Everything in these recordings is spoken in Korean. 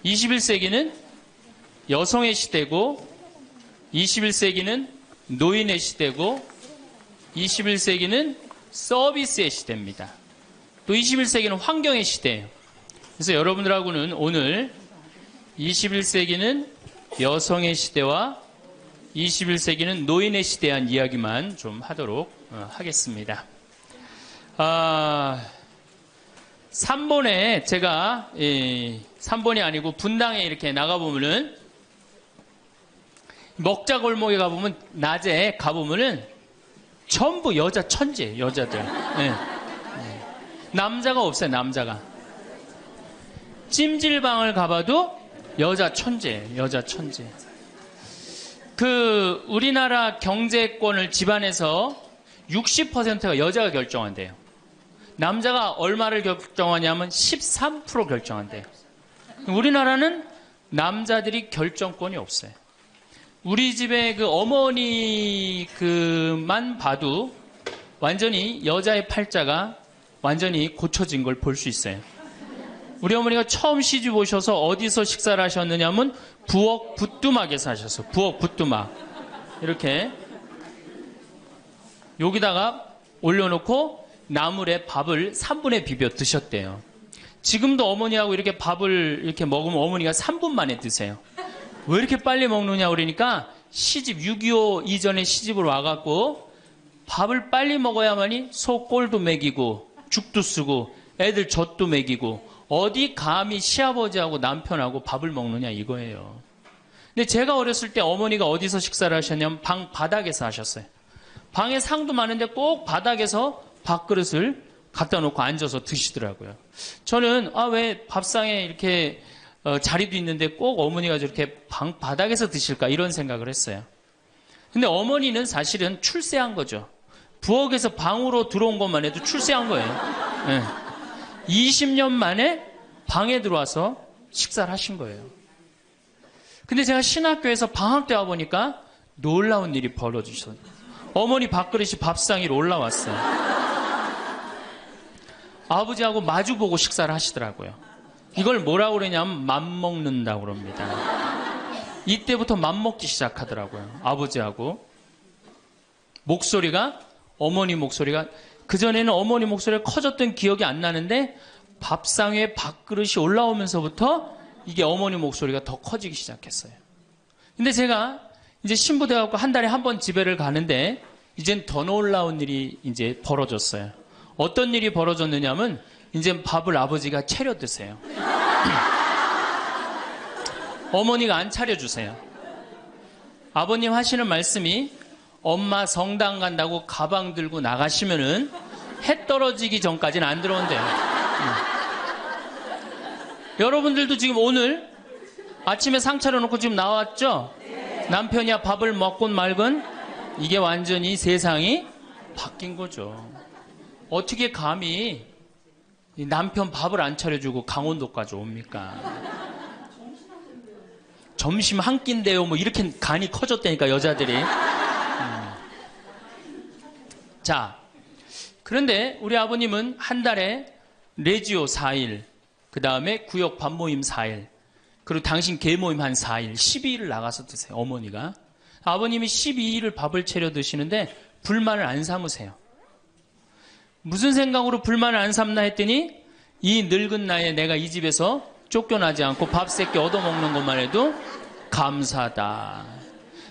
21세기는 여성의 시대고 21세기는 노인의 시대고 21세기는 서비스의 시대입니다. 또 21세기는 환경의 시대예요. 그래서 여러분들하고는 오늘 21세기는 여성의 시대와 21세기는 노인의 시대에 대한 이야기만 좀 하도록 하겠습니다. 3번에 제가 3번이 아니고 분당에 이렇게 나가보면은 먹자골목에 가보면 낮에 가보면은 전부 여자 천재예요. 여자들. 네. 남자가 없어요. 남자가. 찜질방을 가봐도 여자 천재예요. 여자 천재. 우리나라 경제권을 집안에서 60%가 여자가 결정한대요. 남자가 얼마를 결정하냐면 13% 결정한대요. 우리나라는 남자들이 결정권이 없어요. 우리 집에 어머니만 봐도 완전히 여자의 팔자가 완전히 고쳐진 걸 볼 수 있어요. 우리 어머니가 처음 시집 오셔서 어디서 식사를 하셨느냐면 부엌 부뚜막에서 하셨어요. 부엌 부뚜막. 이렇게 여기다가 올려놓고 나물에 밥을 3분에 비벼 드셨대요. 지금도 어머니하고 이렇게 밥을 이렇게 먹으면 어머니가 3분 만에 드세요. 왜 이렇게 빨리 먹느냐 그러니까 6.25 이전에 시집을 와갖고 밥을 빨리 먹어야만이 소 꼴도 먹이고 죽도 쓰고 애들 젖도 먹이고 어디 감히 시아버지하고 남편하고 밥을 먹느냐 이거예요. 근데 제가 어렸을 때 어머니가 어디서 식사를 하셨냐면 방 바닥에서 하셨어요. 방에 상도 많은데 꼭 바닥에서 밥그릇을 갖다 놓고 앉아서 드시더라고요. 저는 왜 밥상에 이렇게 자리도 있는데 꼭 어머니가 저렇게 방 바닥에서 드실까 이런 생각을 했어요. 근데 어머니는 사실은 출세한 거죠. 부엌에서 방으로 들어온 것만 해도 출세한 거예요. 네. 20년 만에 방에 들어와서 식사를 하신 거예요. 근데 제가 신학교에서 방학 때 와보니까 놀라운 일이 벌어지셨어요. 어머니 밥그릇이 밥상 위로 올라왔어요. 아버지하고 마주보고 식사를 하시더라고요. 이걸 뭐라고 그러냐면 맘먹는다고 그럽니다. 이때부터 맘먹기 시작하더라고요. 아버지하고. 목소리가 어머니 목소리가 그전에는 어머니 목소리가 커졌던 기억이 안 나는데 밥상 위에 밥그릇이 올라오면서부터 이게 어머니 목소리가 더 커지기 시작했어요. 근데 제가 이제 신부돼갖고 한 달에 한 번 집에를 가는데 이젠 더 놀라운 일이 이제 벌어졌어요. 어떤 일이 벌어졌느냐면 이제 밥을 아버지가 차려 드세요. 어머니가 안 차려주세요. 아버님 하시는 말씀이 엄마 성당 간다고 가방 들고 나가시면은 해 떨어지기 전까지는 안 들어온대요. 여러분들도 지금 오늘 아침에 상 차려놓고 지금 나왔죠? 남편이야 밥을 먹곤 말건 이게 완전히 세상이 바뀐 거죠. 어떻게 감히 남편 밥을 안 차려주고 강원도까지 옵니까? 점심 한 끼인데요. 뭐 이렇게 간이 커졌다니까 여자들이. 자, 그런데 우리 아버님은 한 달에 레지오 4일, 그 다음에 구역 밥모임 4일, 그리고 당신 개모임 한 4일, 12일을 나가서 드세요. 어머니가. 아버님이 12일을 밥을 차려 드시는데 불만을 안 삼으세요. 무슨 생각으로 불만을 안 삼나 했더니 이 늙은 나이에 내가 이 집에서 쫓겨나지 않고 밥 세끼 얻어먹는 것만 해도 감사하다.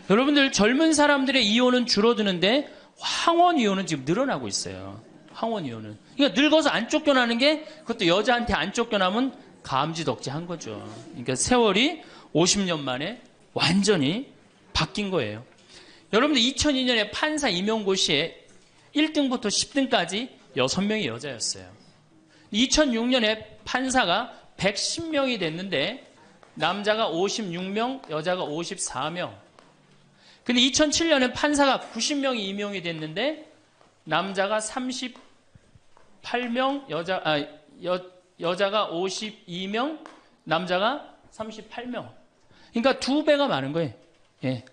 여러분들 젊은 사람들의 이혼은 줄어드는데 황혼 이혼은 지금 늘어나고 있어요. 황혼 이혼은. 그러니까 늙어서 안 쫓겨나는 게 그것도 여자한테 안 쫓겨나면 감지덕지한 거죠. 그러니까 세월이 50년 만에 완전히 바뀐 거예요. 여러분들 2002년에 판사 임용고시에 1등부터 10등까지 6명이 여자였어요. 2006년에 판사가 110명이 됐는데 남자가 56명, 여자가 54명. 근데 2007년에 판사가 90명이 임용이 됐는데 남자가 38명, 여자가 52명, 남자가 38명. 그러니까 2배가 많은 거예요. 예.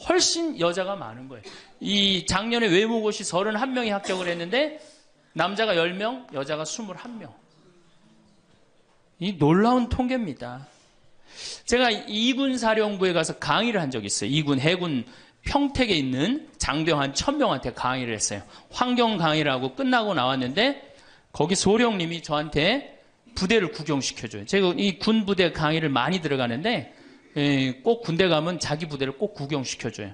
훨씬 여자가 많은 거예요. 이 작년에 외모고시 31명이 합격을 했는데 남자가 10명, 여자가 21명. 이 놀라운 통계입니다. 제가 이군 사령부에 가서 강의를 한 적이 있어요. 이군 해군 평택에 있는 장병 한 1000명한테 강의를 했어요. 환경 강의를 하고 끝나고 나왔는데 거기 소령님이 저한테 부대를 구경시켜줘요. 제가 이 군 부대 강의를 많이 들어가는데 꼭 군대 가면 자기 부대를 꼭 구경시켜줘요.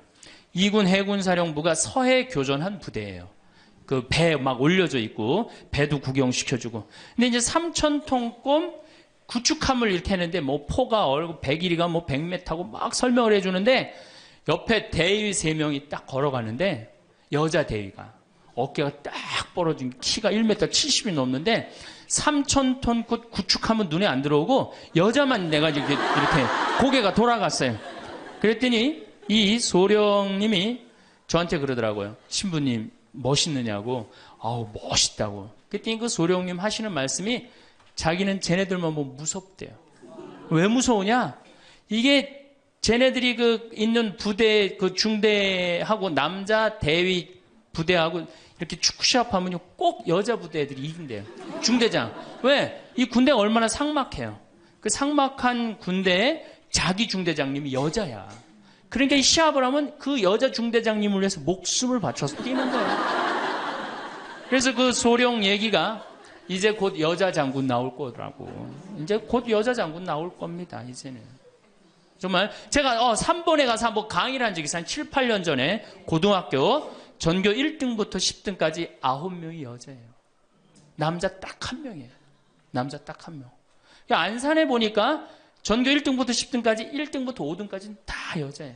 이군 해군사령부가 서해 교전한 부대예요. 그 배 막 올려져 있고 배도 구경시켜주고. 근데 이제 3,000톤급 구축함을 이렇게 했는데 뭐 포가 얼고 배 길이가 뭐 100m고 막 설명을 해주는데 옆에 대위 3명이 딱 걸어가는데 여자 대위가 어깨가 딱 벌어진 키가 1m 70이 넘는데 3,000톤 구축함은 눈에 안 들어오고 여자만 내가 이렇게 고개가 돌아갔어요. 그랬더니 이 소령님이 저한테 그러더라고요. 신부님 멋있느냐고. 아우 멋있다고. 그랬더니 그 소령님 하시는 말씀이 자기는 쟤네들만 보면 무섭대요. 왜 무서우냐? 이게 쟤네들이 그 있는 부대 그 중대하고 남자 대위 부대하고 이렇게 축구 시합하면요 꼭 여자 부대 애들이 이긴대요. 중대장. 왜? 이 군대가 얼마나 삭막해요. 그 삭막한 군대에 자기 중대장님이 여자야. 그러니까 이 시합을 하면 그 여자 중대장님을 위해서 목숨을 바쳐서 뛰는 거예요. 그래서 그 소령 얘기가 이제 곧 여자 장군 나올 거라고. 이제 곧 여자 장군 나올 겁니다. 이제는. 정말 제가 3번에 가서 한번 강의를 한 적이 있어요. 한 7, 8년 전에 고등학교 전교 1등부터 10등까지 9명이 여자예요. 남자 딱 1명이에요. 남자 딱 1명. 안산에 보니까 전교 1등부터 10등까지 1등부터 5등까지는 다 여자예요.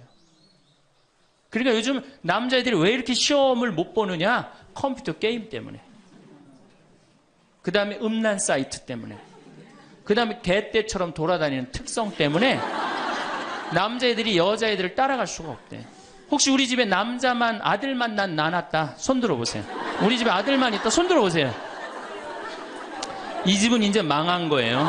그러니까 요즘 남자애들이 왜 이렇게 시험을 못 보느냐? 컴퓨터 게임 때문에. 그 다음에 음란 사이트 때문에. 그 다음에 개떼처럼 돌아다니는 특성 때문에 남자애들이 여자애들을 따라갈 수가 없대. 혹시 우리 집에 남자만 아들만 낳았다 손 들어보세요. 우리 집에 아들만 있다 손 들어보세요. 이 집은 이제 망한 거예요.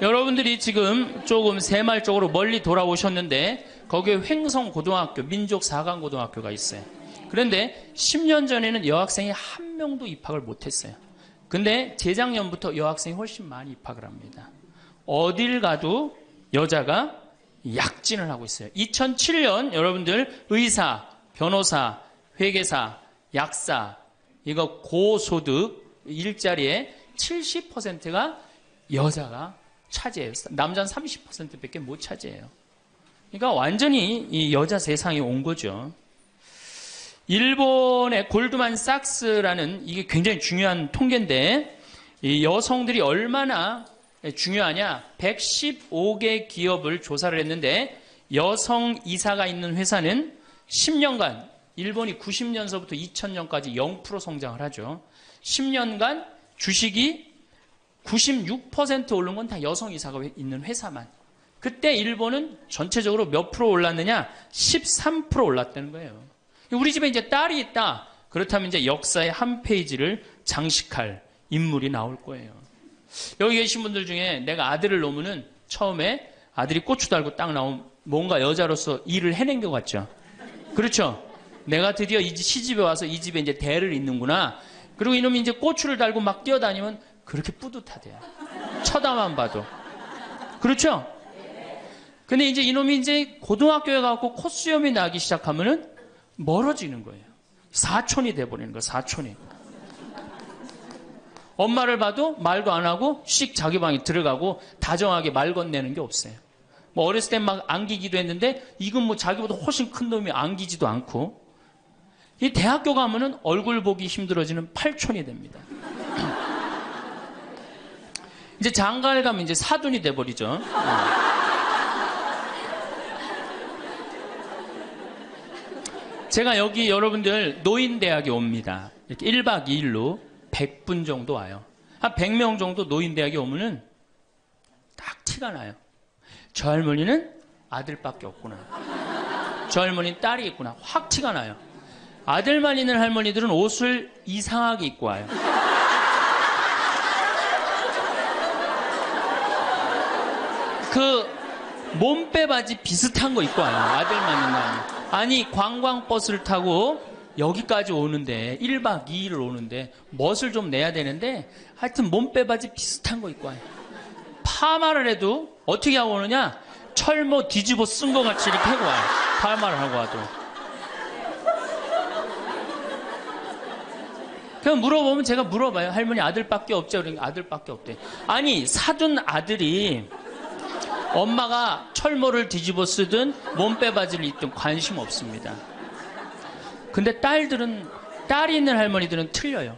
여러분들이 지금 조금 새말적으로 멀리 돌아오셨는데 거기에 횡성고등학교 민족 4강 고등학교가 있어요. 그런데 10년 전에는 여학생이 한 명도 입학을 못했어요. 근데 재작년부터 여학생이 훨씬 많이 입학을 합니다. 어딜 가도 여자가 약진을 하고 있어요. 2007년 여러분들 의사, 변호사, 회계사, 약사 이거 고소득 일자리에 70%가 여자가 차지해요. 남자는 30%밖에 못 차지해요. 그러니까 완전히 이 여자 세상에 온 거죠. 일본의 골드만삭스라는 이게 굉장히 중요한 통계인데 이 여성들이 얼마나 중요하냐? 115개 기업을 조사를 했는데 여성 이사가 있는 회사는 10년간 일본이 90년서부터 2000년까지 0% 성장을 하죠. 10년간 주식이 96% 오른 건 다 여성 이사가 있는 회사만. 그때 일본은 전체적으로 몇 프로 올랐느냐? 13% 올랐다는 거예요. 우리 집에 이제 딸이 있다. 그렇다면 이제 역사의 한 페이지를 장식할 인물이 나올 거예요. 여기 계신 분들 중에 내가 아들을 놓으면은 처음에 아들이 고추 달고 딱 나오면 뭔가 여자로서 일을 해낸 것 같죠? 그렇죠? 내가 드디어 이 시집에 와서 이 집에 이제 대를 잇는구나. 그리고 이놈이 이제 고추를 달고 막 뛰어다니면 그렇게 뿌듯하대요. 쳐다만 봐도. 그렇죠? 근데 이제 이놈이 이제 고등학교에 가고 콧수염이 나기 시작하면은 멀어지는 거예요. 사촌이 돼버리는 거예요. 사촌이. 엄마를 봐도 말도 안 하고 씩 자기 방에 들어가고 다정하게 말 건네는 게 없어요. 뭐 어렸을 땐 막 안기기도 했는데 이건 뭐 자기보다 훨씬 큰 놈이 안기지도 않고 이 대학교 가면은 얼굴 보기 힘들어지는 팔촌이 됩니다. 이제 장가를 가면 이제 사돈이 돼버리죠. 제가 여기 여러분들 노인대학에 옵니다. 이렇게 1박 2일로 100분 정도 와요. 한 100명 정도 노인대학에 오면은 딱 티가 나요. 저 할머니는 아들밖에 없구나. 저 할머니는 딸이 있구나. 확 티가 나요. 아들만 있는 할머니들은 옷을 이상하게 입고 와요. 그 몸빼 바지 비슷한 거 입고 와요. 아들만 있는 할머니. 아니 관광버스를 타고 여기까지 오는데 1박 2일을 오는데 멋을 좀 내야 되는데 하여튼 몸빼바지 비슷한 거 입고 와요. 파마를 해도 어떻게 하고 오느냐? 철모 뒤집어 쓴 거 같이 이렇게 하고 와요. 파마를 하고 와도. 그냥 물어보면 제가 물어봐요. 할머니 아들밖에 없죠? 그러니까 아들밖에 없대. 아니 사둔 아들이 엄마가 철모를 뒤집어 쓰든 몸빼바지를 입든 관심 없습니다. 근데 딸이 있는 할머니들은 틀려요.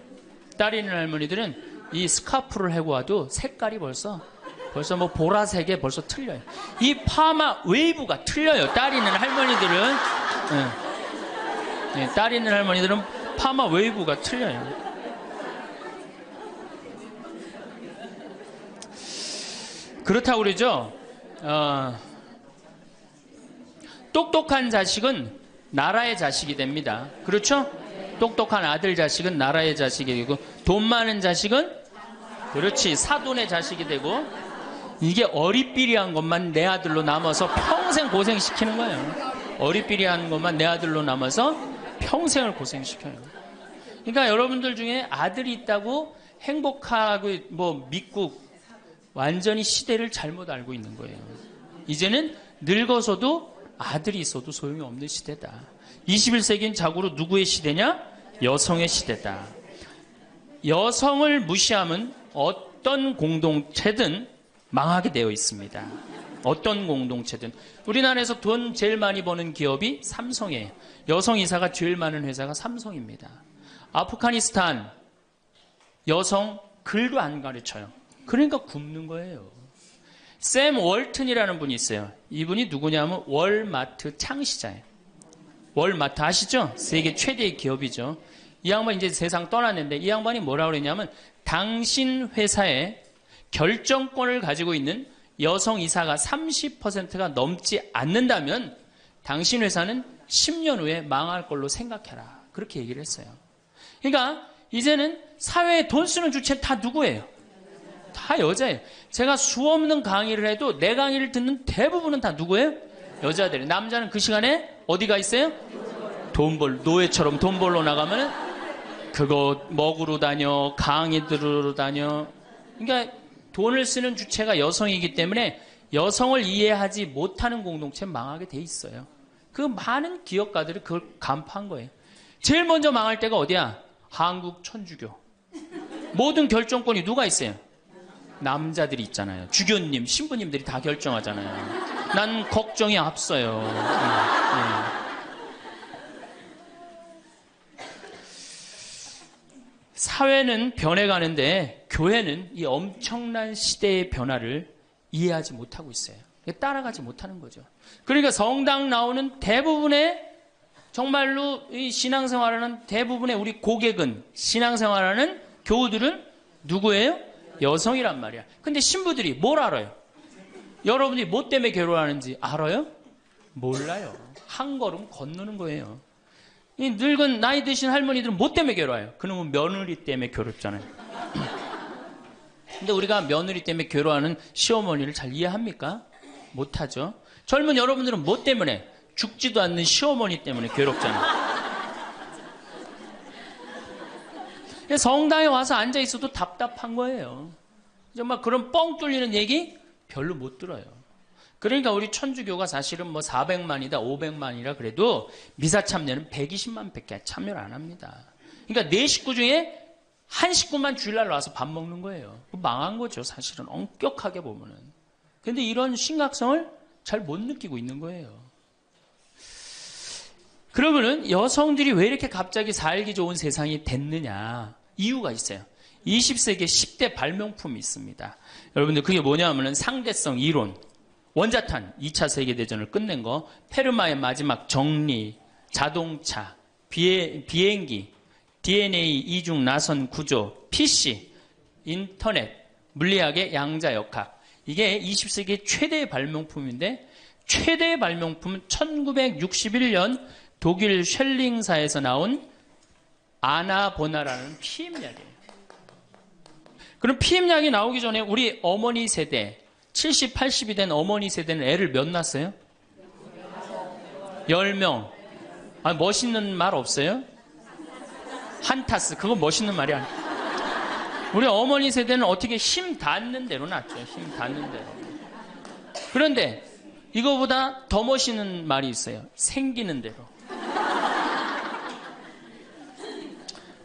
딸이 있는 할머니들은 이 스카프를 하고 와도 색깔이 벌써 뭐 보라색에 벌써 틀려요. 이 파마 웨이브가 틀려요. 딸이 있는 할머니들은. 네, 딸이 있는 할머니들은 파마 웨이브가 틀려요. 그렇다고 그러죠. 똑똑한 자식은 나라의 자식이 됩니다. 그렇죠? 똑똑한 아들 자식은 나라의 자식이 되고, 돈 많은 자식은 그렇지 사돈의 자식이 되고, 이게 어리삐리한 것만 내 아들로 남아서 평생 고생시키는 거예요. 어리삐리한 것만 내 아들로 남아서 평생을 고생시켜요. 그러니까 여러분들 중에 아들이 있다고 행복하고 뭐 믿고 완전히 시대를 잘못 알고 있는 거예요. 이제는 늙어서도 아들이 있어도 소용이 없는 시대다. 21세기는 자고로 누구의 시대냐? 여성의 시대다. 여성을 무시하면 어떤 공동체든 망하게 되어 있습니다. 어떤 공동체든. 우리나라에서 돈 제일 많이 버는 기업이 삼성이에요. 여성 이사가 제일 많은 회사가 삼성입니다. 아프가니스탄 여성 글도 안 가르쳐요. 그러니까 굶는 거예요. 샘 월튼이라는 분이 있어요. 이분이 누구냐면 월마트 창시자예요. 월마트 아시죠? 세계 최대의 기업이죠. 이 양반이 이제 세상 떠났는데 이 양반이 뭐라고 그랬냐면 당신 회사에 결정권을 가지고 있는 여성 이사가 30%가 넘지 않는다면 당신 회사는 10년 후에 망할 걸로 생각해라. 그렇게 얘기를 했어요. 그러니까 이제는 사회에 돈 쓰는 주체는 다 누구예요? 다 여자예요. 제가 수없는 강의를 해도 내 강의를 듣는 대부분은 다 누구예요? 여자들이에요. 남자는 그 시간에 어디가 있어요? 노예처럼 돈 벌러 나가면 그거 먹으러 다녀, 강의 들으러 다녀. 그러니까 돈을 쓰는 주체가 여성이기 때문에 여성을 이해하지 못하는 공동체는 망하게 돼 있어요. 그 많은 기업가들이 그걸 간파한 거예요. 제일 먼저 망할 때가 어디야? 한국 천주교. 모든 결정권이 누가 있어요? 남자들이 있잖아요. 주교님, 신부님들이 다 결정하잖아요. 난 걱정이 앞서요. 사회는 변해가는데 교회는 이 엄청난 시대의 변화를 이해하지 못하고 있어요. 따라가지 못하는 거죠. 그러니까 성당 나오는 대부분의 정말로 이 신앙생활하는 대부분의 우리 고객은 신앙생활하는 교우들은 누구예요? 여성이란 말이야. 근데 신부들이 뭘 알아요? 여러분이 뭐 때문에 괴로워하는지 알아요? 몰라요. 한 걸음 건너는 거예요. 이 늙은 나이 드신 할머니들은 뭐 때문에 괴로워요? 그놈은 며느리 때문에 괴롭잖아요. 근데 우리가 며느리 때문에 괴로워하는 시어머니를 잘 이해합니까? 못하죠. 젊은 여러분들은 뭐 때문에? 죽지도 않는 시어머니 때문에 괴롭잖아요. 성당에 와서 앉아 있어도 답답한 거예요. 정말 그런 뻥 뚫리는 얘기 별로 못 들어요. 그러니까 우리 천주교가 사실은 뭐 400만이다 500만이라 그래도 미사 참여는 120만 밖에 참여를 안 합니다. 그러니까 4식구 중에 한 식구만 주일날 와서 밥 먹는 거예요. 망한 거죠, 사실은. 엄격하게 보면은. 근데 이런 심각성을 잘 못 느끼고 있는 거예요. 그러면은 여성들이 왜 이렇게 갑자기 살기 좋은 세상이 됐느냐? 이유가 있어요. 20세기에 10대 발명품이 있습니다. 여러분들 그게 뭐냐면은 상대성 이론, 원자탄 2차 세계대전을 끝낸 거, 페르마의 마지막 정리, 자동차, 비행기, DNA 이중 나선 구조, PC, 인터넷, 물리학의 양자역학. 이게 20세기의 최대의 발명품인데 최대의 발명품은 1961년 독일 쉘링사에서 나온 아나보나라는 피임약이에요. 그럼 피임약이 나오기 전에 우리 어머니 세대, 70, 80이 된 어머니 세대는 애를 몇 낳았어요? 10명. 아, 멋있는 말 없어요? 한타스. 그거 멋있는 말이 아니야. 우리 어머니 세대는 어떻게 힘 닿는 대로 낳죠. 힘 닿는 대로. 그런데 이거보다 더 멋있는 말이 있어요. 생기는 대로.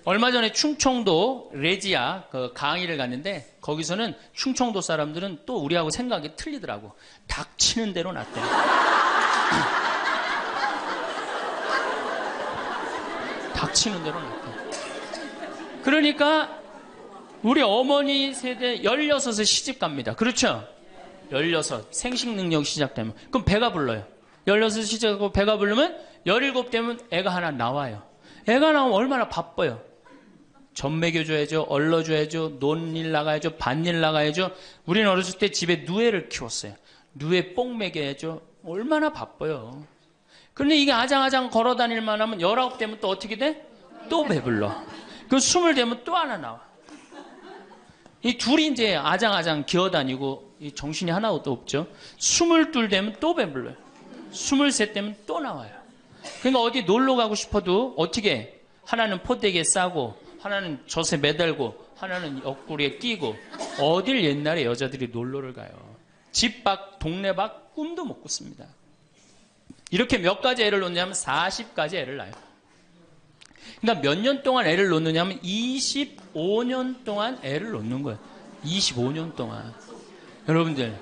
얼마 전에 충청도 레지아 그 강의를 갔는데 거기서는 충청도 사람들은 또 우리하고 생각이 틀리더라고. 닥치는 대로 낳대. 닥치는 대로 낳대. 그러니까 우리 어머니 세대 16에 시집 갑니다. 그렇죠? 16 생식 능력 시작되면 그럼 배가 불러요. 16 시작하고 배가 부르면 17 되면 애가 하나 나와요. 애가 나오면 얼마나 바빠요. 젖 먹여줘야죠. 얼러줘야죠. 논일 나가야죠. 밭일 나가야죠. 우리는 어렸을 때 집에 누에를 키웠어요. 누에 뽕 먹여야죠. 얼마나 바빠요. 그런데 이게 아장아장 걸어다닐만 하면 19 되면 또 어떻게 돼? 또 배불러. 그 20 되면 또 하나 나와. 이 둘이 이제 아장아장 기어다니고 정신이 하나도 없죠. 22 되면 또 배불러요. 23 되면 또 나와요. 그러니까 어디 놀러 가고 싶어도 어떻게 하나는 포대기에 싸고 하나는 젖에 매달고 하나는 옆구리에 끼고 어딜 옛날에 여자들이 놀러를 가요. 집 밖 동네 밖 꿈도 못 꿨습니다. 이렇게 몇 가지 애를 놓냐면 40가지 애를 낳아요. 그러니까 몇 년 동안 애를 놓느냐면 25년 동안 애를 놓는 거예요. 25년 동안. 여러분들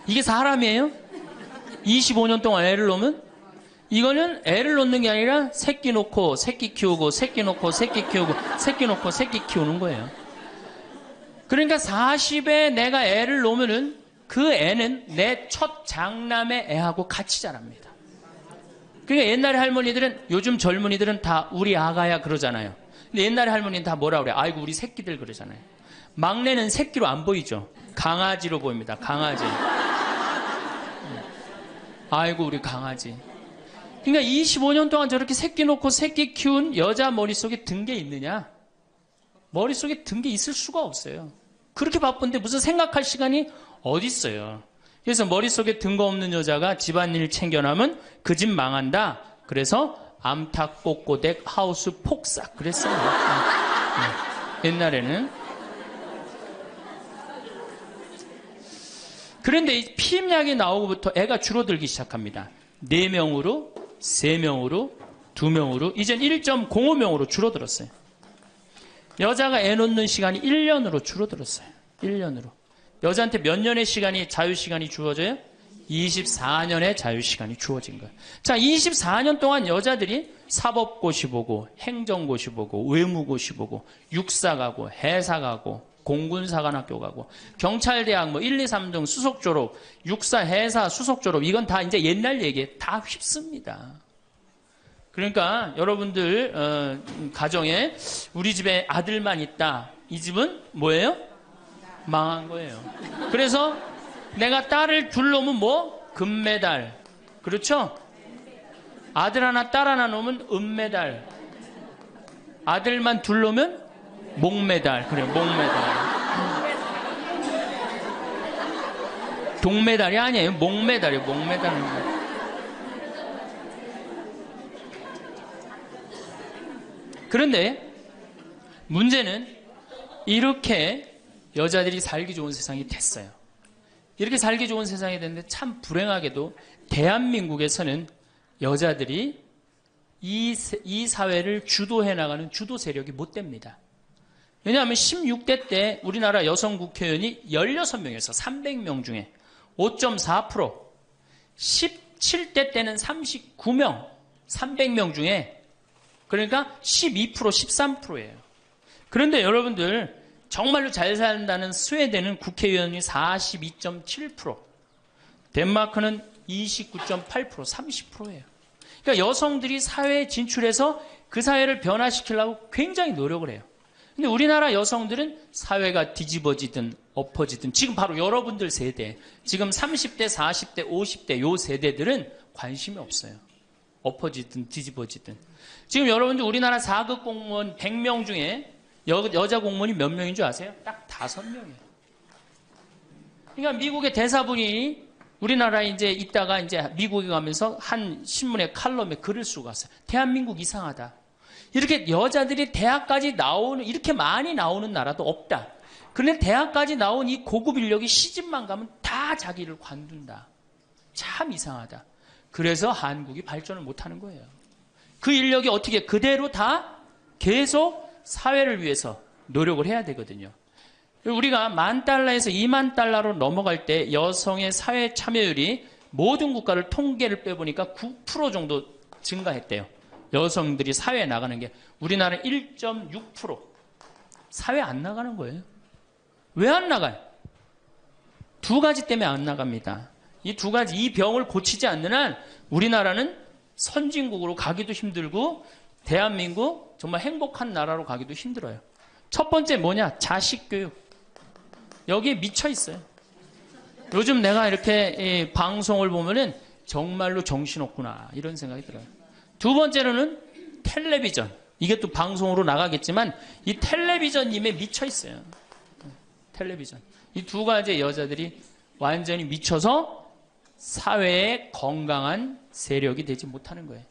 이게 사람이에요? 25년 동안 애를 놓으면 이거는 애를 놓는 게 아니라 새끼 놓고 새끼 키우고 새끼 놓고 새끼 키우고 새끼 놓고 새끼 키우는 거예요. 그러니까 40에 내가 애를 놓으면은 그 애는 내 첫 장남의 애하고 같이 자랍니다. 그러니까 옛날에 할머니들은 요즘 젊은이들은 다 우리 아가야 그러잖아요. 근데 옛날에 할머니는 다 뭐라 그래요? 아이고 우리 새끼들 그러잖아요. 막내는 새끼로 안 보이죠. 강아지로 보입니다. 강아지. 아이고 우리 강아지. 그러니까 25년 동안 저렇게 새끼 놓고 새끼 키운 여자 머릿속에 든 게 있느냐? 머릿속에 든 게 있을 수가 없어요. 그렇게 바쁜데 무슨 생각할 시간이 어디 있어요. 그래서 머릿속에 든 거 없는 여자가 집안일 챙겨나면 그 집 망한다. 그래서 암탉 꼬꼬댁 하우스 폭삭 그랬어요. 옛날에는. 그런데 이 피임약이 나오고부터 애가 줄어들기 시작합니다. 4명으로 3명으로 2명으로 이젠 1.05명으로 줄어들었어요. 여자가 애 놓는 시간이 1년으로 줄어들었어요. 1년으로. 여자한테 몇 년의 시간이 자유시간이 주어져요? 24년의 자유시간이 주어진 거예요. 자, 24년 동안 여자들이 사법고시 보고 행정고시 보고 외무고시 보고 육사 가고 해사 가고 공군사관학교 가고 경찰대학 뭐 1, 2, 3등 수석 졸업 육사 해사 수석 졸업 이건 다 이제 옛날 얘기에 다 휩습니다. 그러니까 여러분들 가정에 우리 집에 아들만 있다. 이 집은 뭐예요? 망한 거예요. 그래서 내가 딸을 둘 놓으면 뭐? 금메달. 그렇죠? 아들 하나 딸 하나 놓으면 은메달. 아들만 둘 놓으면 목메달. 그래 목메달. 동메달이 아니에요. 목메달이에요. 목메달. 그런데 문제는 이렇게 여자들이 살기 좋은 세상이 됐어요. 이렇게 살기 좋은 세상이 됐는데 참 불행하게도 대한민국에서는 여자들이 이 사회를 주도해 나가는 주도 세력이 못 됩니다. 왜냐하면 16대 때 우리나라 여성 국회의원이 16명에서 300명 중에 5.4%, 17대 때는 39명, 300명 중에 그러니까 12%, 13%예요. 그런데 여러분들 정말로 잘 산다는 스웨덴은 국회의원이 42.7%, 덴마크는 29.8%, 30%예요. 그러니까 여성들이 사회에 진출해서 그 사회를 변화시키려고 굉장히 노력을 해요. 근데 우리나라 여성들은 사회가 뒤집어지든 엎어지든 지금 바로 여러분들 세대, 지금 30대, 40대, 50대 요 세대들은 관심이 없어요. 엎어지든 뒤집어지든. 지금 여러분들 우리나라 4급 공무원 100명 중에 여자 공무원이 몇 명인 줄 아세요? 딱 5명이에요. 그러니까 미국의 대사분이 우리나라에 이제 있다가 이제 미국에 가면서 한 신문의 칼럼에 글을 쓰고 갔어요. 대한민국 이상하다. 이렇게 여자들이 대학까지 나오는, 이렇게 많이 나오는 나라도 없다. 그런데 대학까지 나온 이 고급 인력이 시집만 가면 다 자기를 관둔다. 참 이상하다. 그래서 한국이 발전을 못하는 거예요. 그 인력이 어떻게 그대로 다 계속 사회를 위해서 노력을 해야 되거든요. 우리가 $10,000에서 $20,000로 넘어갈 때 여성의 사회 참여율이 모든 국가를 통계를 빼보니까 9% 정도 증가했대요. 여성들이 사회에 나가는 게. 우리나라는 1.6%. 사회 안 나가는 거예요. 왜 안 나가요? 두 가지 때문에 안 나갑니다. 이 두 가지, 이 병을 고치지 않는 한 우리나라는 선진국으로 가기도 힘들고 대한민국 정말 행복한 나라로 가기도 힘들어요. 첫 번째 뭐냐? 자식교육. 여기에 미쳐 있어요. 요즘 내가 이렇게 방송을 보면은 정말로 정신없구나 이런 생각이 들어요. 두 번째로는 텔레비전. 이게 또 방송으로 나가겠지만 이 텔레비전임에 미쳐 있어요. 텔레비전. 이 두 가지 여자들이 완전히 미쳐서 사회에 건강한 세력이 되지 못하는 거예요.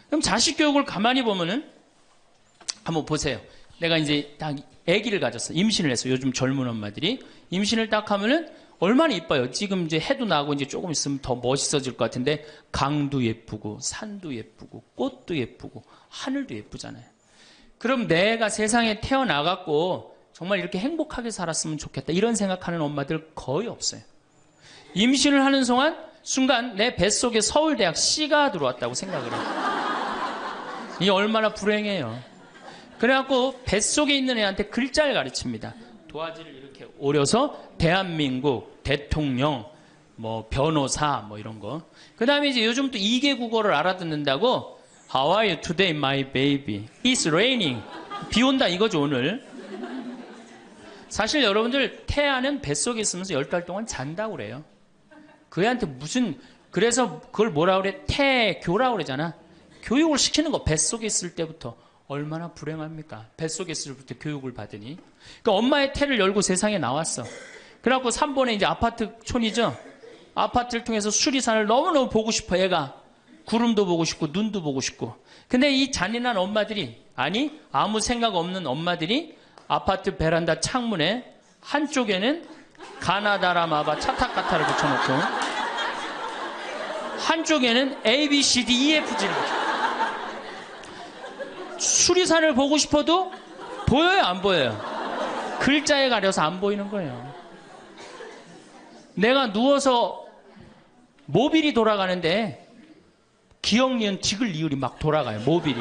그럼 자식 교육을 가만히 보면은 한번 보세요. 내가 이제 딱 아기를 가졌어. 임신을 했어. 요즘 젊은 엄마들이 임신을 딱 하면은 얼마나 이뻐요. 지금 이제 해도 나고 이제 조금 있으면 더 멋있어질 것 같은데 강도 예쁘고 산도 예쁘고 꽃도 예쁘고 하늘도 예쁘잖아요. 그럼 내가 세상에 태어나갖고 정말 이렇게 행복하게 살았으면 좋겠다 이런 생각하는 엄마들 거의 없어요. 임신을 하는 순간 내 뱃속에 서울대학 C가 들어왔다고 생각을 해요. 이 얼마나 불행해요. 그래갖고 뱃속에 있는 애한테 글자를 가르칩니다. 도화지를 이렇게 오려서 대한민국, 대통령, 뭐 변호사 뭐 이런 거. 그 다음에 이제 요즘 또 2개 국어를 알아듣는다고 How are you today, my baby? It's raining. 비 온다 이거죠 오늘. 사실 여러분들 태아는 뱃속에 있으면서 10달 동안 잔다고 그래요. 그 애한테 그래서 그걸 뭐라 그래? 태교라고 그러잖아. 교육을 시키는 거 뱃속에 있을 때부터. 얼마나 불행합니까? 뱃속에 있을 때 교육을 받으니. 그러니까 엄마의 태를 열고 세상에 나왔어. 그래갖고 3번에 이제 아파트촌이죠. 아파트를 통해서 수리산을 너무너무 보고 싶어 얘가. 구름도 보고 싶고 눈도 보고 싶고. 근데 이 잔인한 엄마들이 아무 생각 없는 엄마들이 아파트 베란다 창문에 한쪽에는 가나다라마바 차타카타를 붙여놓고 한쪽에는 A, B, C, D, E, F, G를 붙여놓고 수리산을 보고 싶어도 보여요 안 보여요? 글자에 가려서 안 보이는 거예요. 내가 누워서 모빌이 돌아가는데 기억 니은 디귿 리을이 막 돌아가요. 모빌이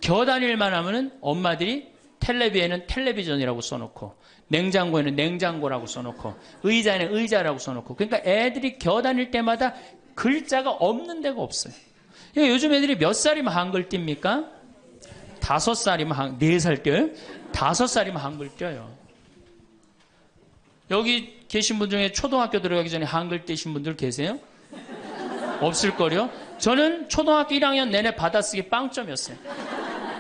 겨다닐만 하면은 엄마들이 텔레비에는 텔레비전이라고 써놓고 냉장고에는 냉장고라고 써놓고 의자에는 의자라고 써놓고. 그러니까 애들이 겨다닐 때마다 글자가 없는 데가 없어요. 그러니까 요즘 애들이 몇 살이면 한글 띱니까? 5살이면 4살 띄어요? 5살이면 한글 띄어요. 여기 계신 분 중에 초등학교 들어가기 전에 한글 띄신 분들 계세요? 없을걸요? 저는 초등학교 1학년 내내 받아쓰기 빵점이었어요.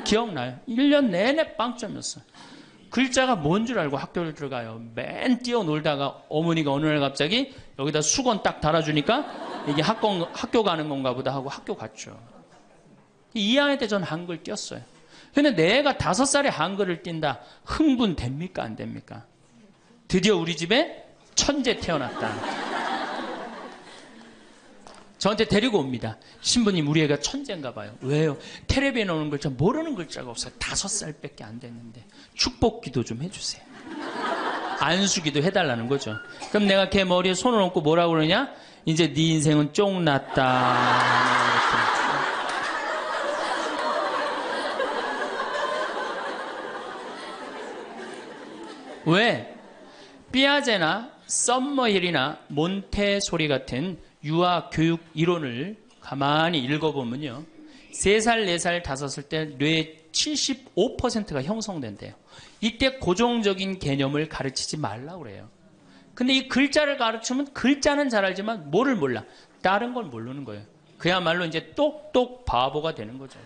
기억나요? 1년 내내 빵점이었어요. 글자가 뭔 줄 알고 학교를 들어가요. 맨 뛰어놀다가 어머니가 어느 날 갑자기 여기다 수건 딱 달아주니까 이게 학교 가는 건가 보다 하고 학교 갔죠. 2학년 때 저는 한글 띄었어요. 근데 내가 5살에 한글을 띈다. 흥분됩니까? 안 됩니까? 드디어 우리 집에 천재 태어났다. 저한테 데리고 옵니다. 신부님 우리 애가 천재인가 봐요. 왜요? 텔레비에 나오는 글자 모르는 글자가 없어요. 5살밖에 안 됐는데 축복기도 좀 해주세요. 안수기도 해달라는 거죠. 그럼 내가 걔 머리에 손을 얹고 뭐라고 그러냐? 이제 네 인생은 쫑났다. 왜? 삐아제나 썸머힐이나 몬테소리 같은 유아 교육 이론을 가만히 읽어보면요. 3살, 4살, 5살 때 뇌의 75%가 형성된대요. 이때 고정적인 개념을 가르치지 말라고 그래요. 근데 이 글자를 가르치면 글자는 잘 알지만 뭐를 몰라. 다른 걸 모르는 거예요. 그야말로 이제 똑똑 바보가 되는 거죠.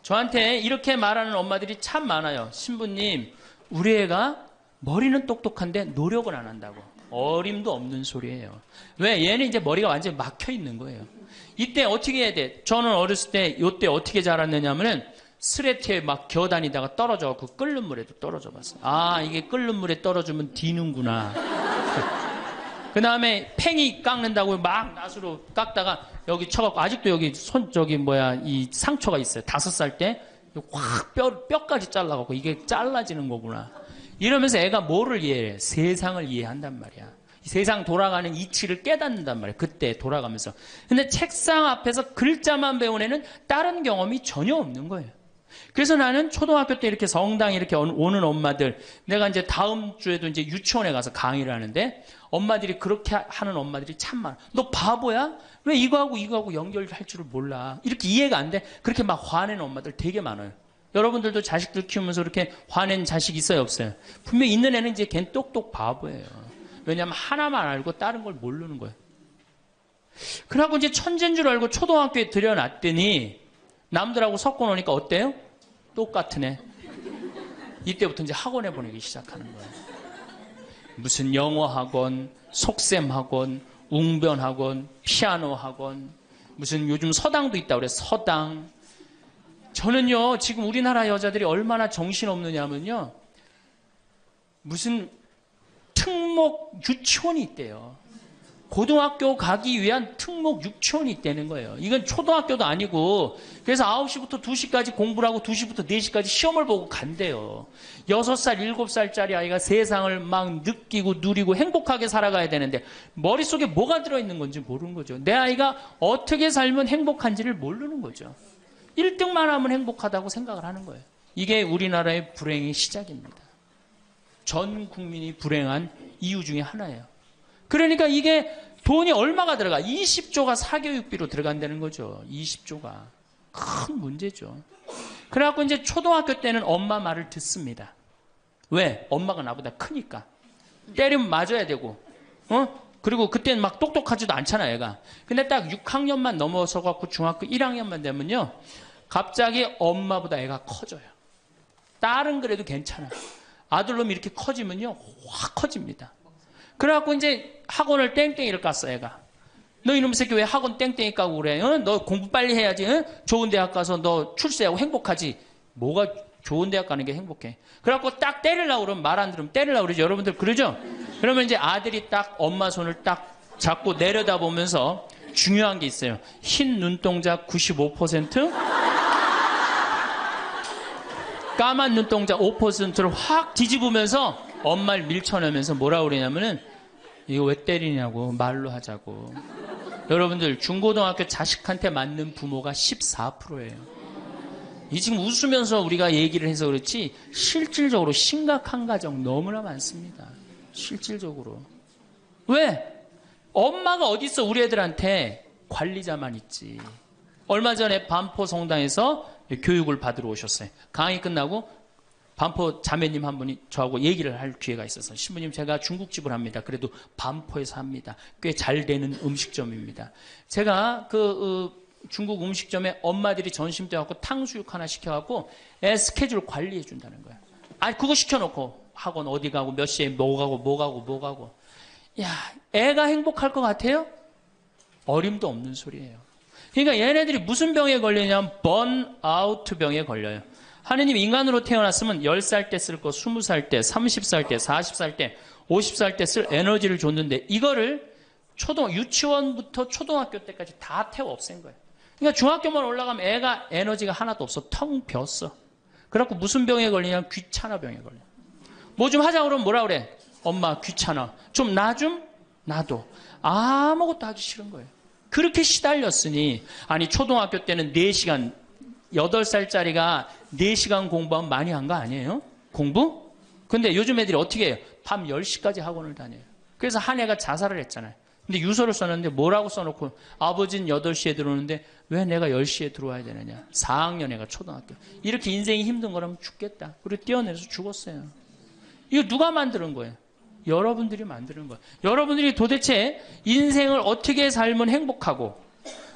저한테 이렇게 말하는 엄마들이 참 많아요. 신부님, 우리 애가 머리는 똑똑한데 노력을 안 한다고. 어림도 없는 소리예요. 왜? 얘는 이제 머리가 완전히 막혀 있는 거예요. 이때 어떻게 해야 돼? 저는 어렸을 때 요때 어떻게 자랐느냐면은 스레트에 막 겨다니다가 떨어져갖고 끓는 물에도 떨어져 봤어요. 아, 이게 끓는 물에 떨어지면 디는구나. 그 다음에 팽이 깎는다고 막 낫으로 깎다가 여기 쳐갖고 아직도 여기 이 상처가 있어요. 5살 때 확 뼈까지 잘라갖고 이게 잘라지는 거구나. 이러면서 애가 뭐를 이해해? 세상을 이해한단 말이야. 세상 돌아가는 이치를 깨닫는단 말이야. 그때 돌아가면서. 근데 책상 앞에서 글자만 배운 애는 다른 경험이 전혀 없는 거예요. 그래서 나는 초등학교 때 이렇게 성당에 이렇게 오는 엄마들, 내가 이제 다음 주에도 이제 유치원에 가서 강의를 하는데 엄마들이 그렇게 하는 엄마들이 참 많아. 너 바보야? 왜 이거하고 연결할 줄을 몰라? 이렇게 이해가 안 돼? 그렇게 막 화내는 엄마들 되게 많아요. 여러분들도 자식들 키우면서 이렇게 화낸 자식 있어요, 없어요? 분명히 있는 애는 이제 걔는 똑똑 바보예요. 왜냐하면 하나만 알고 다른 걸 모르는 거예요. 그래갖고 이제 천재인 줄 알고 초등학교에 들여놨더니 남들하고 섞어 놓으니까 어때요? 똑같은 애. 이때부터 이제 학원에 보내기 시작하는 거예요. 무슨 영어 학원, 속셈 학원, 웅변 학원, 피아노 학원, 무슨 요즘 서당도 있다고 그래. 서당. 저는요, 지금 우리나라 여자들이 얼마나 정신없느냐면요, 무슨 특목 유치원이 있대요. 고등학교 가기 위한 특목 유치원이 있다는 거예요. 이건 초등학교도 아니고, 그래서 9시부터 2시까지 공부를 하고 2시부터 4시까지 시험을 보고 간대요. 6살, 7살짜리 아이가 세상을 막 느끼고 누리고 행복하게 살아가야 되는데 머릿속에 뭐가 들어있는 건지 모르는 거죠. 내 아이가 어떻게 살면 행복한지를 모르는 거죠. 1등만 하면 행복하다고 생각을 하는 거예요. 이게 우리나라의 불행의 시작입니다. 전 국민이 불행한 이유 중에 하나예요. 그러니까 이게 돈이 얼마가 들어가? 20조가 사교육비로 들어간다는 거죠. 20조가. 큰 문제죠. 그래갖고 이제 초등학교 때는 엄마 말을 듣습니다. 왜? 엄마가 나보다 크니까. 때리면 맞아야 되고, 그리고 그때는 막 똑똑하지도 않잖아, 얘가. 근데 딱 6학년만 넘어서 갖고 중학교 1학년만 되면요, 갑자기 엄마보다 애가 커져요. 딸은 그래도 괜찮아. 아들놈이 이렇게 커지면요, 확 커집니다. 그래갖고 이제 학원을 땡땡이를 깠어, 애가. 너 이놈의 새끼 왜 학원 땡땡이 까고 그래? 너 공부 빨리 해야지. 좋은 대학 가서 너 출세하고 행복하지. 뭐가 좋은 대학 가는 게 행복해. 그래갖고 딱 때리려고 그러면 말 안 들으면 때리려고 그러죠. 여러분들 그러죠? 그러면 이제 아들이 딱 엄마 손을 딱 잡고 내려다보면서 중요한 게 있어요. 흰 눈동자 95%, 까만 눈동자 5%를 확 뒤집으면서 엄마를 밀쳐내면서 뭐라 그러냐면은 이거 왜 때리냐고 말로 하자고. 여러분들 중고등학교 자식한테 맞는 부모가 14%예요. 이 지금 웃으면서 우리가 얘기를 해서 그렇지 실질적으로 심각한 가정 너무나 많습니다. 실질적으로. 왜? 엄마가 어디 있어 우리 애들한테 관리자만 있지. 얼마 전에 반포 성당에서 교육을 받으러 오셨어요. 강의 끝나고 반포 자매님 한 분이 저하고 얘기를 할 기회가 있어서 신부님 제가 중국집을 합니다. 그래도 반포에서 합니다. 꽤 잘 되는 음식점입니다. 제가 중국 음식점에 엄마들이 점심 때 갖고 탕수육 하나 시켜갖고 애 스케줄 관리해 준다는 거야. 아니 그거 시켜놓고 학원 어디 가고 몇 시에 뭐 가고 야 애가 행복할 것 같아요? 어림도 없는 소리예요. 그러니까 얘네들이 무슨 병에 걸리냐면 번아웃 병에 걸려요. 하느님 인간으로 태어났으면 10살 때 쓸 거 20살 때, 30살 때, 40살 때, 50살 때 쓸 에너지를 줬는데 이거를 유치원부터 초등학교 때까지 다 태워 없앤 거예요. 그러니까 중학교만 올라가면 애가 에너지가 하나도 없어. 텅 비었어. 그래갖고 무슨 병에 걸리냐면 귀찮아 병에 걸려. 뭐 좀 하자 그러면 뭐라 그래? 엄마 귀찮아. 좀 나 좀? 나도. 아무것도 하기 싫은 거예요. 그렇게 시달렸으니 아니 초등학교 때는 4시간 8살짜리가 4시간 공부하면 많이 한 거 아니에요? 공부? 근데 요즘 애들이 어떻게 해요? 밤 10시까지 학원을 다녀요. 그래서 한 애가 자살을 했잖아요. 근데 유서를 써놨는데 뭐라고 써놓고 아버지는 8시에 들어오는데 왜 내가 10시에 들어와야 되느냐. 4학년 애가 초등학교. 이렇게 인생이 힘든 거라면 죽겠다. 그리고 뛰어내려서 죽었어요. 이거 누가 만드는 거예요? 여러분들이 만드는 거예요. 여러분들이 도대체 인생을 어떻게 살면 행복하고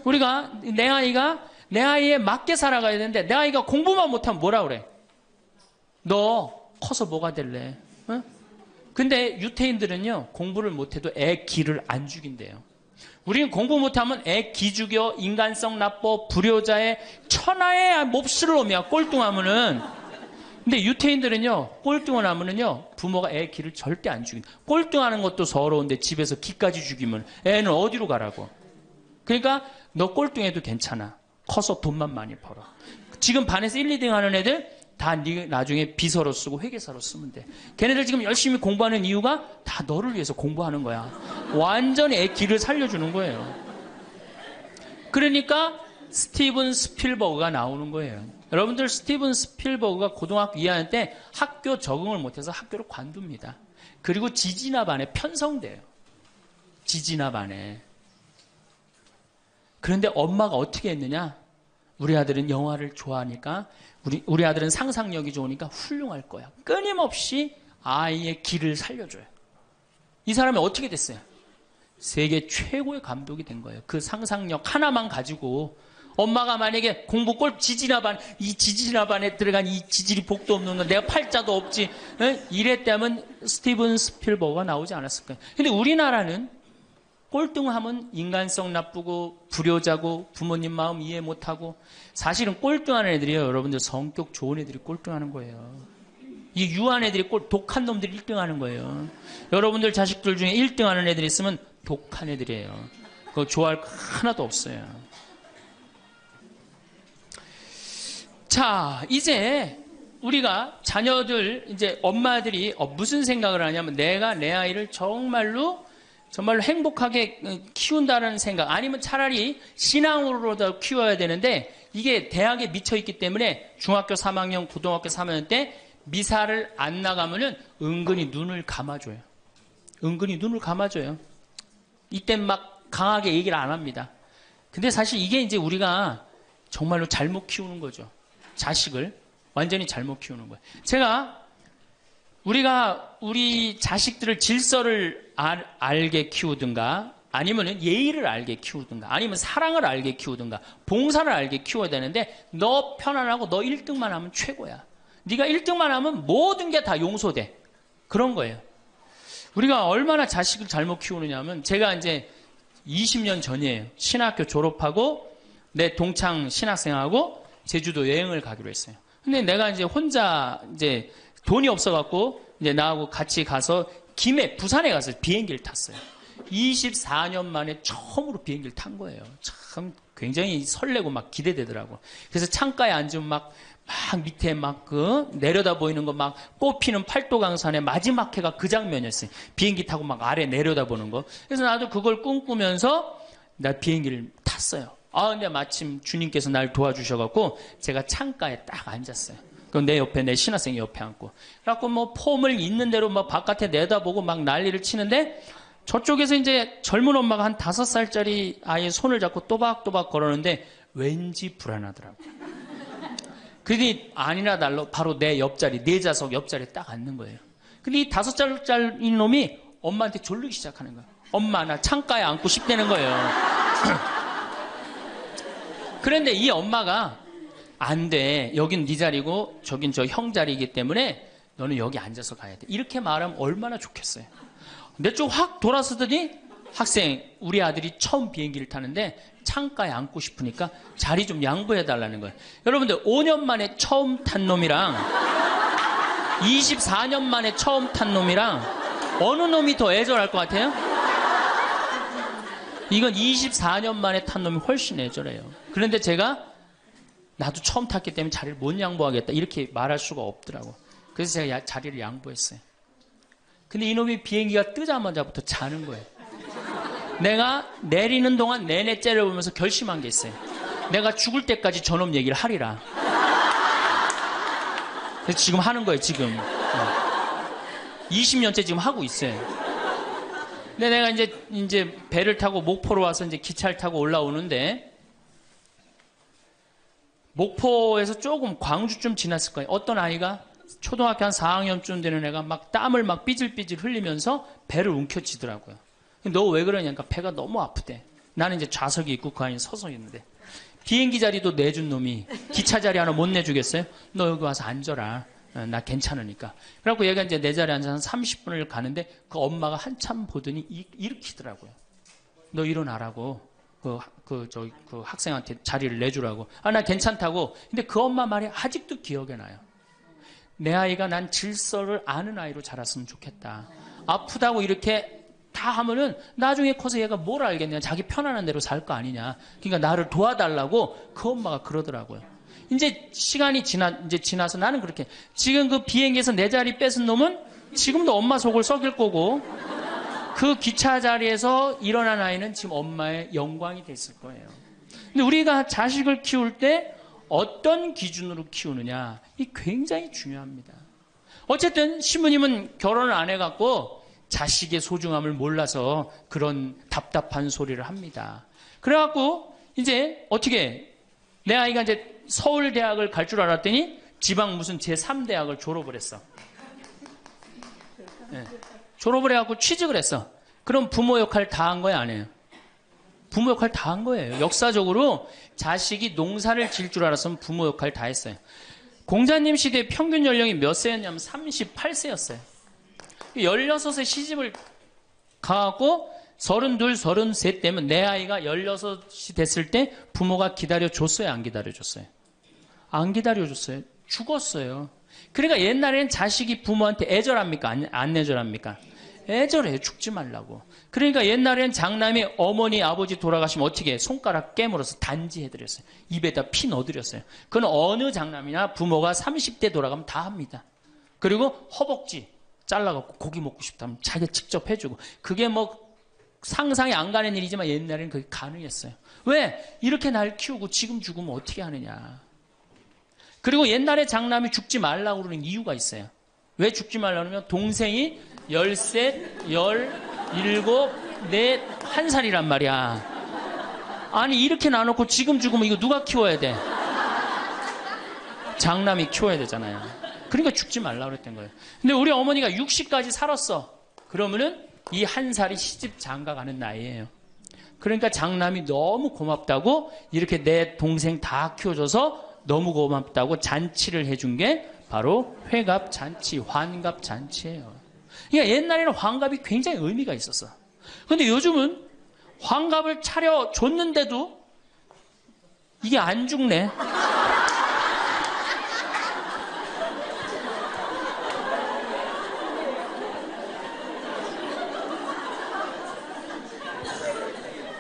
우리가 내 아이에 맞게 살아가야 되는데 내 아이가 공부만 못하면 뭐라 그래? 너 커서 뭐가 될래? 어? 근데 유태인들은요 공부를 못해도 애 기를 안 죽인대요. 우리는 공부 못하면 애 기죽여, 인간성 나빠, 불효자의 천하의 몹쓸 놈이야, 꼴뚱하면은. 근데 유태인들은요, 꼴뚱을 하면은요, 부모가 애 기를 절대 안 죽인다. 꼴뚱하는 것도 서러운데 집에서 기까지 죽이면 애는 어디로 가라고. 그러니까 너 꼴뚱해도 괜찮아. 커서 돈만 많이 벌어. 지금 반에서 1, 2등 하는 애들 다 네가 나중에 비서로 쓰고 회계사로 쓰면 돼. 걔네들 지금 열심히 공부하는 이유가 다 너를 위해서 공부하는 거야. 완전히 애 기를 살려주는 거예요. 그러니까 스티븐 스필버그가 나오는 거예요. 여러분들 스티븐 스필버그가 고등학교 2학년 때 학교 적응을 못해서 학교를 관둡니다. 그리고 지지나 반에 편성돼요. 지지나 반에. 그런데 엄마가 어떻게 했느냐? 우리 아들은 영화를 좋아하니까 우리 아들은 상상력이 좋으니까 훌륭할 거야. 끊임없이 아이의 길을 살려줘요. 이 사람이 어떻게 됐어요? 세계 최고의 감독이 된 거예요. 그 상상력 하나만 가지고 엄마가 만약에 공부 꼴 지지나반, 이 지지나반에 들어간 이 지질이 복도 없는 건 내가 팔자도 없지. 이랬다면 스티븐 스필버그가 나오지 않았을 거예요. 근데 우리나라는 꼴등하면 인간성 나쁘고 불효자고 부모님 마음 이해 못하고 사실은 꼴등하는 애들이요. 여러분들 성격 좋은 애들이 꼴등하는 거예요. 이 유한 애들이 독한 놈들이 1등하는 거예요. 여러분들 자식들 중에 1등하는 애들이 있으면 독한 애들이에요. 그거 좋아할 거 하나도 없어요. 자, 이제 우리가 자녀들 이제 엄마들이 무슨 생각을 하냐면 내가 내 아이를 정말로 행복하게 키운다는 생각 아니면 차라리 신앙으로도 키워야 되는데 이게 대학에 미쳐있기 때문에 중학교 3학년, 고등학교 3학년 때 미사를 안 나가면은 은근히 눈을 감아줘요. 은근히 눈을 감아줘요. 이땐 막 강하게 얘기를 안 합니다. 근데 사실 이게 이제 우리가 정말로 잘못 키우는 거죠. 자식을 완전히 잘못 키우는 거예요. 우리가 우리 자식들을 질서를 알게 키우든가 아니면 예의를 알게 키우든가 아니면 사랑을 알게 키우든가 봉사를 알게 키워야 되는데 너 편안하고 너 1등만 하면 최고야. 네가 1등만 하면 모든 게 다 용서돼. 그런 거예요. 우리가 얼마나 자식을 잘못 키우느냐면 제가 이제 20년 전이에요. 신학교 졸업하고 내 동창 신학생하고 제주도 여행을 가기로 했어요. 근데 내가 이제 혼자 이제 돈이 없어갖고 이제 나하고 같이 가서 부산에 가서 비행기를 탔어요. 24년 만에 처음으로 비행기를 탄 거예요. 참 굉장히 설레고 막 기대되더라고. 그래서 창가에 앉으면 막 밑에 내려다 보이는 거 막 꽃피는 팔도강산의 마지막 해가 그 장면이었어요. 비행기 타고 막 아래 내려다 보는 거. 그래서 나도 그걸 꿈꾸면서 나 비행기를 탔어요. 근데 마침 주님께서 날 도와주셔갖고 제가 창가에 딱 앉았어요. 그럼 내 옆에 내 신학생이 옆에 앉고. 그래갖고 폼을 있는 대로 바깥에 내다보고 막 난리를 치는데 저쪽에서 이제 젊은 엄마가 한 5살짜리 아이의 손을 잡고 또박또박 걸었는데 왠지 불안하더라고요. 그러더니 아니나 달라 바로 내 옆자리, 내 좌석 옆자리에 딱 앉는 거예요. 근데 이 5살짜리 놈이 엄마한테 졸리기 시작하는 거예요. 엄마, 나 창가에 앉고 싶다는 거예요. 그런데 이 엄마가 안 돼. 여긴 네 자리고 저긴 저 형 자리이기 때문에 너는 여기 앉아서 가야 돼. 이렇게 말하면 얼마나 좋겠어요. 내 쪽 확 돌아서더니 학생, 우리 아들이 처음 비행기를 타는데 창가에 앉고 싶으니까 자리 좀 양보해 달라는 거예요. 여러분들 5년 만에 처음 탄 놈이랑 24년 만에 처음 탄 놈이랑 어느 놈이 더 애절할 것 같아요? 이건 24년 만에 탄 놈이 훨씬 애절해요. 그런데 제가 나도 처음 탔기 때문에 자리를 못 양보하겠다 이렇게 말할 수가 없더라고. 그래서 제가 자리를 양보했어요. 근데 이놈이 비행기가 뜨자마자부터 자는 거예요. 내가 내리는 동안 내내 째려보면서 결심한 게 있어요. 내가 죽을 때까지 저놈 얘기를 하리라. 그래서 지금 하는 거예요, 지금. 20년째 지금 하고 있어요. 근데 내가 이제 배를 타고 목포로 와서 이제 기차를 타고 올라오는데 목포에서 조금 광주쯤 지났을 거예요. 어떤 아이가 초등학교 한 4학년쯤 되는 애가 막 땀을 막 삐질삐질 흘리면서 배를 움켜쥐더라고요. 너 왜 그러냐니까 배가 너무 아프대. 나는 이제 좌석이 있고 그 안에 서서 있는데 비행기 자리도 내준 놈이 기차 자리 하나 못 내주겠어요? 너 여기 와서 앉아라. 나 괜찮으니까. 그래갖고 얘가 이제 내 자리에 앉아서 한 30분을 가는데 그 엄마가 한참 보더니 일으키더라고요. 너 일어나라고. 그 학생한테 자리를 내주라고. 나 괜찮다고. 근데 그 엄마 말이 아직도 기억에 나요. 내 아이가 난 질서를 아는 아이로 자랐으면 좋겠다. 아프다고 이렇게 다 하면은 나중에 커서 얘가 뭘 알겠냐. 자기 편안한 대로 살 거 아니냐. 그러니까 나를 도와달라고 그 엄마가 그러더라고요. 이제 시간이 지나서 나는 그렇게, 지금 그 비행기에서 내 자리 뺏은 놈은 지금도 엄마 속을 썩일 거고, 그 기차 자리에서 일어난 아이는 지금 엄마의 영광이 됐을 거예요. 근데 우리가 자식을 키울 때 어떤 기준으로 키우느냐, 이 굉장히 중요합니다. 어쨌든 신부님은 결혼을 안 해갖고 자식의 소중함을 몰라서 그런 답답한 소리를 합니다. 그래갖고 이제 어떻게, 내 아이가 이제 서울대학을 갈 줄 알았더니 지방 무슨 제3대학을 졸업을 했어. 네. 졸업을 해갖고 취직을 했어. 그럼 부모 역할 다 한 거예요, 안 해요? 부모 역할 다 한 거예요. 역사적으로 자식이 농사를 지을 줄 알았으면 부모 역할 다 했어요. 공자님 시대 평균 연령이 몇 세였냐면 38세였어요. 16세 시집을 가갖고 32, 33 때면 내 아이가 16이 됐을 때 부모가 기다려줬어요, 안 기다려줬어요? 안 기다려줬어요. 죽었어요. 그러니까 옛날에는 자식이 부모한테 애절합니까? 안 애절합니까? 애절해요. 죽지 말라고. 그러니까 옛날엔 장남이 어머니, 아버지 돌아가시면 어떻게 해? 손가락 깨물어서 단지해드렸어요. 입에다 피 넣어드렸어요. 그건 어느 장남이나 부모가 30대 돌아가면 다 합니다. 그리고 허벅지 잘라갖고 고기 먹고 싶다면 자기가 직접 해주고. 그게 뭐 상상이 안 가는 일이지만 옛날에는 그게 가능했어요. 왜? 이렇게 날 키우고 지금 죽으면 어떻게 하느냐. 그리고 옛날에 장남이 죽지 말라고 그러는 이유가 있어요. 왜 죽지 말라고 그러면 동생이 13, 17, 4, 1살이란 말이야. 아니 이렇게 나눠놓고 지금 죽으면 이거 누가 키워야 돼? 장남이 키워야 되잖아요. 그러니까 죽지 말라고 그랬던 거예요. 근데 우리 어머니가 60까지 살았어. 그러면은 이 1살이 시집 장가 가는 나이예요. 그러니까 장남이 너무 고맙다고 이렇게 내 동생 다 키워줘서 너무 고맙다고 잔치를 해준 게 바로 회갑잔치, 환갑잔치예요. 그러니까 옛날에는 환갑이 굉장히 의미가 있었어. 그런데 요즘은 환갑을 차려줬는데도 이게 안 죽네.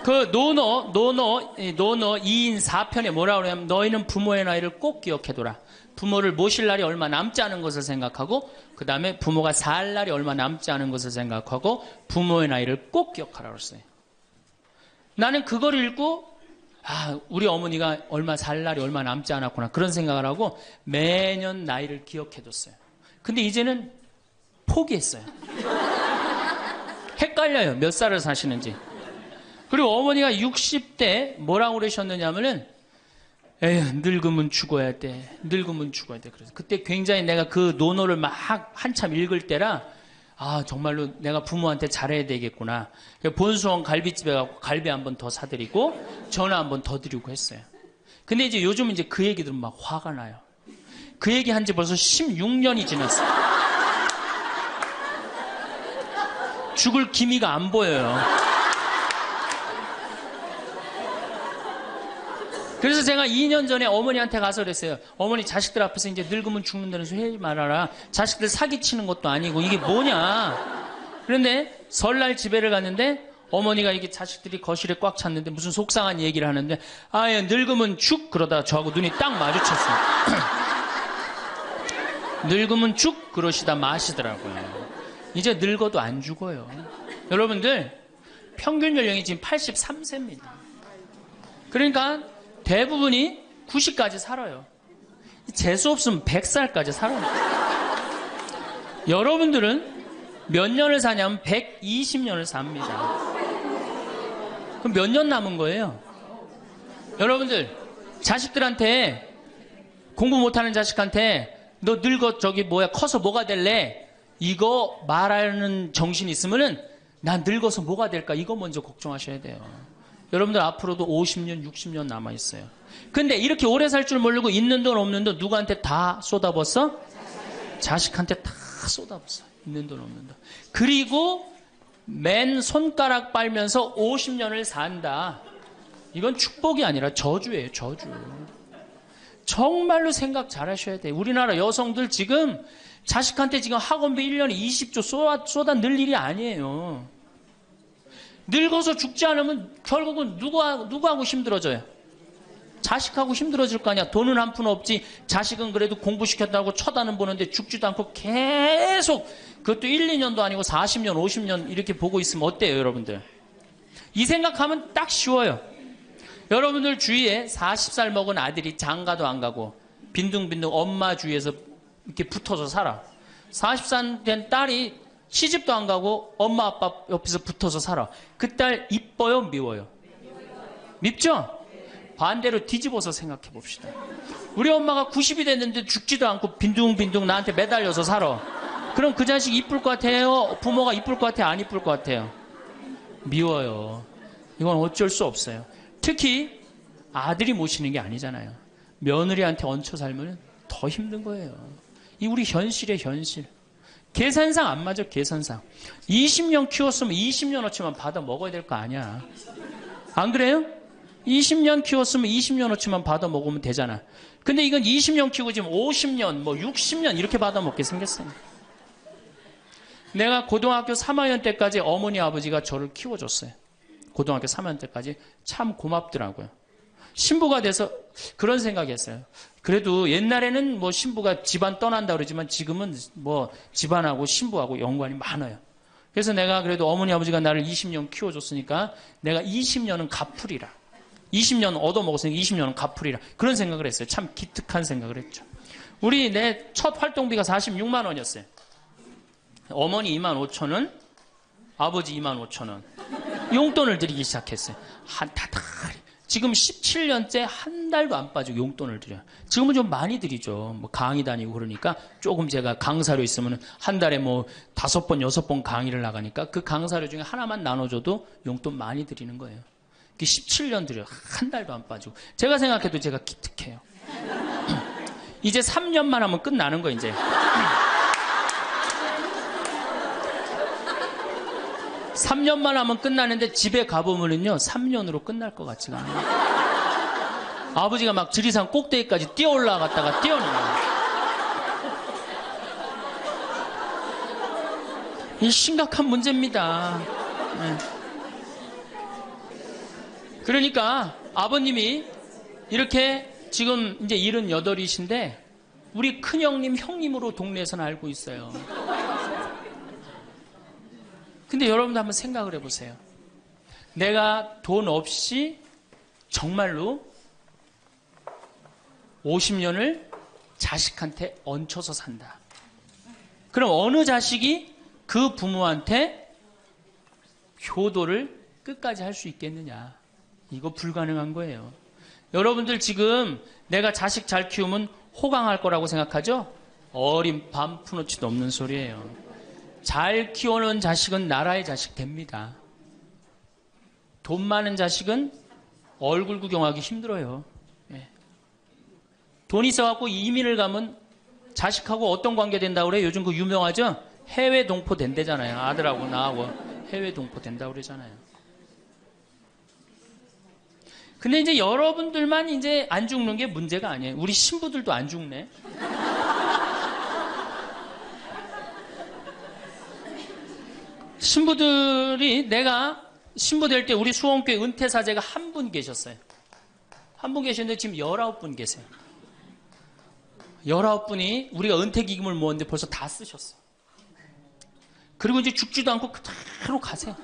그 노노 2인 4편에 뭐라고 그러냐면 너희는 부모의 나이를 꼭 기억해둬라. 부모를 모실 날이 얼마 남지 않은 것을 생각하고 그 다음에 부모가 살 날이 얼마 남지 않은 것을 생각하고 부모의 나이를 꼭 기억하라고 했어요. 나는 그걸 읽고 우리 어머니가 얼마 살 날이 얼마 남지 않았구나 그런 생각을 하고 매년 나이를 기억해뒀어요. 근데 이제는 포기했어요. 헷갈려요. 몇 살을 사시는지. 그리고 어머니가 60대 뭐라고 그러셨느냐면은 에휴 늙으면 죽어야 돼. 늙으면 죽어야 돼. 그래서 그때 굉장히 내가 그 논어를 막 한참 읽을 때라 정말로 내가 부모한테 잘해야 되겠구나. 본수원 갈비집에 가고 갈비 한 번 더 사드리고 전화 한 번 더 드리고 했어요. 근데 이제 요즘 이제 그 얘기 들으면 막 화가 나요. 그 얘기 한 지 벌써 16년이 지났어요. 죽을 기미가 안 보여요. 그래서 제가 2년 전에 어머니한테 가서 그랬어요. 어머니 자식들 앞에서 이제 늙으면 죽는다는 소리 하지 말아라. 자식들 사기치는 것도 아니고 이게 뭐냐. 그런데 설날 집에를 갔는데 어머니가 이게 자식들이 거실에 꽉 찼는데 무슨 속상한 얘기를 하는데 늙으면 죽 그러다가 저하고 눈이 딱 마주쳤어요. 늙으면 죽 그러시다 마시더라고요. 이제 늙어도 안 죽어요. 여러분들 평균 연령이 지금 83세입니다. 그러니까 대부분이 90까지 살아요. 재수 없으면 100살까지 살아요. 여러분들은 몇 년을 사냐면 120년을 삽니다. 그럼 몇 년 남은 거예요? 여러분들 자식들한테 공부 못하는 자식한테 너 늙어 커서 뭐가 될래? 이거 말하는 정신이 있으면은 난 늙어서 뭐가 될까? 이거 먼저 걱정하셔야 돼요. 여러분들 앞으로도 50년, 60년 남아있어요. 근데 이렇게 오래 살 줄 모르고 있는 돈 없는 돈 누구한테 다 쏟아붓어? 자식한테 다 쏟아붓어. 있는 돈 없는 돈. 그리고 맨 손가락 빨면서 50년을 산다. 이건 축복이 아니라 저주예요, 저주. 정말로 생각 잘 하셔야 돼요. 우리나라 여성들 지금 자식한테 지금 학원비 1년에 20조 쏟아 넣을 일이 아니에요. 늙어서 죽지 않으면 결국은 누구하고 힘들어져요? 자식하고 힘들어질 거 아니야. 돈은 한 푼 없지. 자식은 그래도 공부시켰다고 쳐다는 보는데 죽지도 않고 계속 그것도 1, 2년도 아니고 40년, 50년 이렇게 보고 있으면 어때요, 여러분들? 이 생각하면 딱 쉬워요. 여러분들 주위에 40살 먹은 아들이 장가도 안 가고 빈둥빈둥 엄마 주위에서 이렇게 붙어서 살아. 40살 된 딸이 시집도 안 가고 엄마 아빠 옆에서 붙어서 살아. 그 딸 이뻐요, 미워요? 밉죠? 반대로 뒤집어서 생각해 봅시다. 우리 엄마가 90이 됐는데 죽지도 않고 빈둥빈둥 나한테 매달려서 살아. 그럼 그 자식 이쁠 것 같아요? 부모가 이쁠 것 같아요? 안 이쁠 것 같아요? 미워요. 이건 어쩔 수 없어요. 특히 아들이 모시는 게 아니잖아요. 며느리한테 얹혀 살면 더 힘든 거예요. 이 우리 현실의 현실. 계산상 안 맞아, 계산상. 20년 키웠으면 20년어치만 받아 먹어야 될 거 아니야. 안 그래요? 20년 키웠으면 20년어치만 받아 먹으면 되잖아. 근데 이건 20년 키우고 지금 50년, 60년 이렇게 받아 먹게 생겼어요. 내가 고등학교 3학년 때까지 어머니 아버지가 저를 키워줬어요. 고등학교 3학년 때까지 참 고맙더라고요. 신부가 돼서 그런 생각이 했어요. 그래도 옛날에는 신부가 집안 떠난다 그러지만 지금은 집안하고 신부하고 연관이 많아요. 그래서 내가 그래도 어머니 아버지가 나를 20년 키워줬으니까 내가 20년은 갚으리라. 20년 얻어먹었으니까 20년은 갚으리라. 그런 생각을 했어요. 참 기특한 생각을 했죠. 내 첫 활동비가 46만 원이었어요. 어머니 2만 5천 원, 아버지 2만 5천 원. 용돈을 드리기 시작했어요. 지금 17년째 한 달도 안 빠지고 용돈을 드려요. 지금은 좀 많이 드리죠. 강의 다니고 그러니까 조금 제가 강사료 있으면 한 달에 5번, 6번 강의를 나가니까 그 강사료 중에 하나만 나눠줘도 용돈 많이 드리는 거예요. 17년 드려요. 한 달도 안 빠지고. 제가 생각해도 제가 기특해요. 이제 3년만 하면 끝나는 거예요, 이제. 3년만 하면 끝나는데 집에 가보면은요, 3년으로 끝날 것 같지가 않아요. 아버지가 막 지리산 꼭대기까지 뛰어 올라갔다가 뛰어내려요. 이 심각한 문제입니다. 네. 그러니까 아버님이 이렇게 지금 이제 78이신데 우리 큰형님, 형님으로 동네에서는 알고 있어요. 근데 여러분도 한번 생각을 해보세요. 내가 돈 없이 정말로 50년을 자식한테 얹혀서 산다. 그럼 어느 자식이 그 부모한테 효도를 끝까지 할 수 있겠느냐. 이거 불가능한 거예요. 여러분들 지금 내가 자식 잘 키우면 호강할 거라고 생각하죠? 어린 밤 푸너치도 없는 소리예요. 잘 키워놓은 자식은 나라의 자식 됩니다. 돈 많은 자식은 얼굴 구경하기 힘들어요. 예. 돈 있어갖고 이민을 가면 자식하고 어떤 관계 된다고 그래요? 요즘 그 유명하죠? 해외 동포 된대잖아요. 아들하고 나하고 해외 동포 된다고 그러잖아요. 근데 이제 여러분들만 이제 안 죽는 게 문제가 아니에요. 우리 신부들도 안 죽네. 신부들이 내가 신부 될 때 우리 수원교회 은퇴사제가 한 분 계셨어요. 한 분 계셨는데 지금 19분 계세요. 19분이 우리가 은퇴기금을 모았는데 벌써 다 쓰셨어. 그리고 이제 죽지도 않고 그대로 가세요.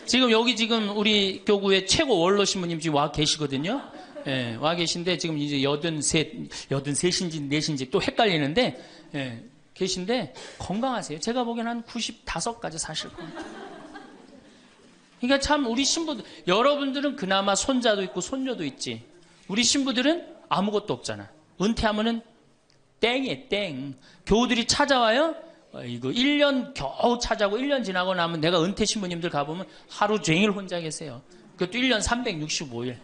지금 여기 지금 우리 교구의 최고 원로 신부님 지금 와 계시거든요. 예, 와 계신데 지금 이제 83인지 4인지 또 헷갈리는데, 예, 계신데 건강하세요. 제가 보기엔 한 95까지 사실 겁니다. 그러니까 참 우리 신부들, 여러분들은 그나마 손자도 있고 손녀도 있지. 우리 신부들은 아무것도 없잖아. 은퇴하면은 땡이에요, 땡. 교우들이 찾아와요. 이거 1년 겨우 찾아오고 1년 지나고 나면 내가 은퇴 신부님들 가보면 하루 종일 혼자 계세요. 그것도 1년 365일.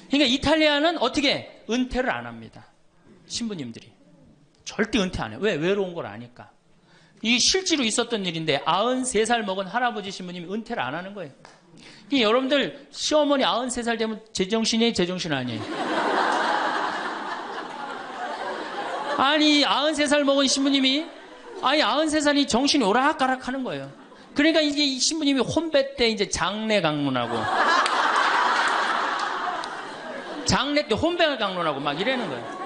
그러니까 이탈리아는 어떻게 은퇴를 안 합니다. 신부님들이. 절대 은퇴 안 해요. 왜? 외로운 걸 아니까. 이 실제로 있었던 일인데 93살 먹은 할아버지 신부님이 은퇴를 안 하는 거예요. 여러분들 시어머니 93살 되면 제정신이에요? 제정신 아니에요? 아니 93살 먹은 신부님이 93살이 정신이 오락가락 하는 거예요. 그러니까 이게 이 신부님이 혼배 때 이제 장례 강론하고 장례 때 혼배 강론하고 막 이러는 거예요.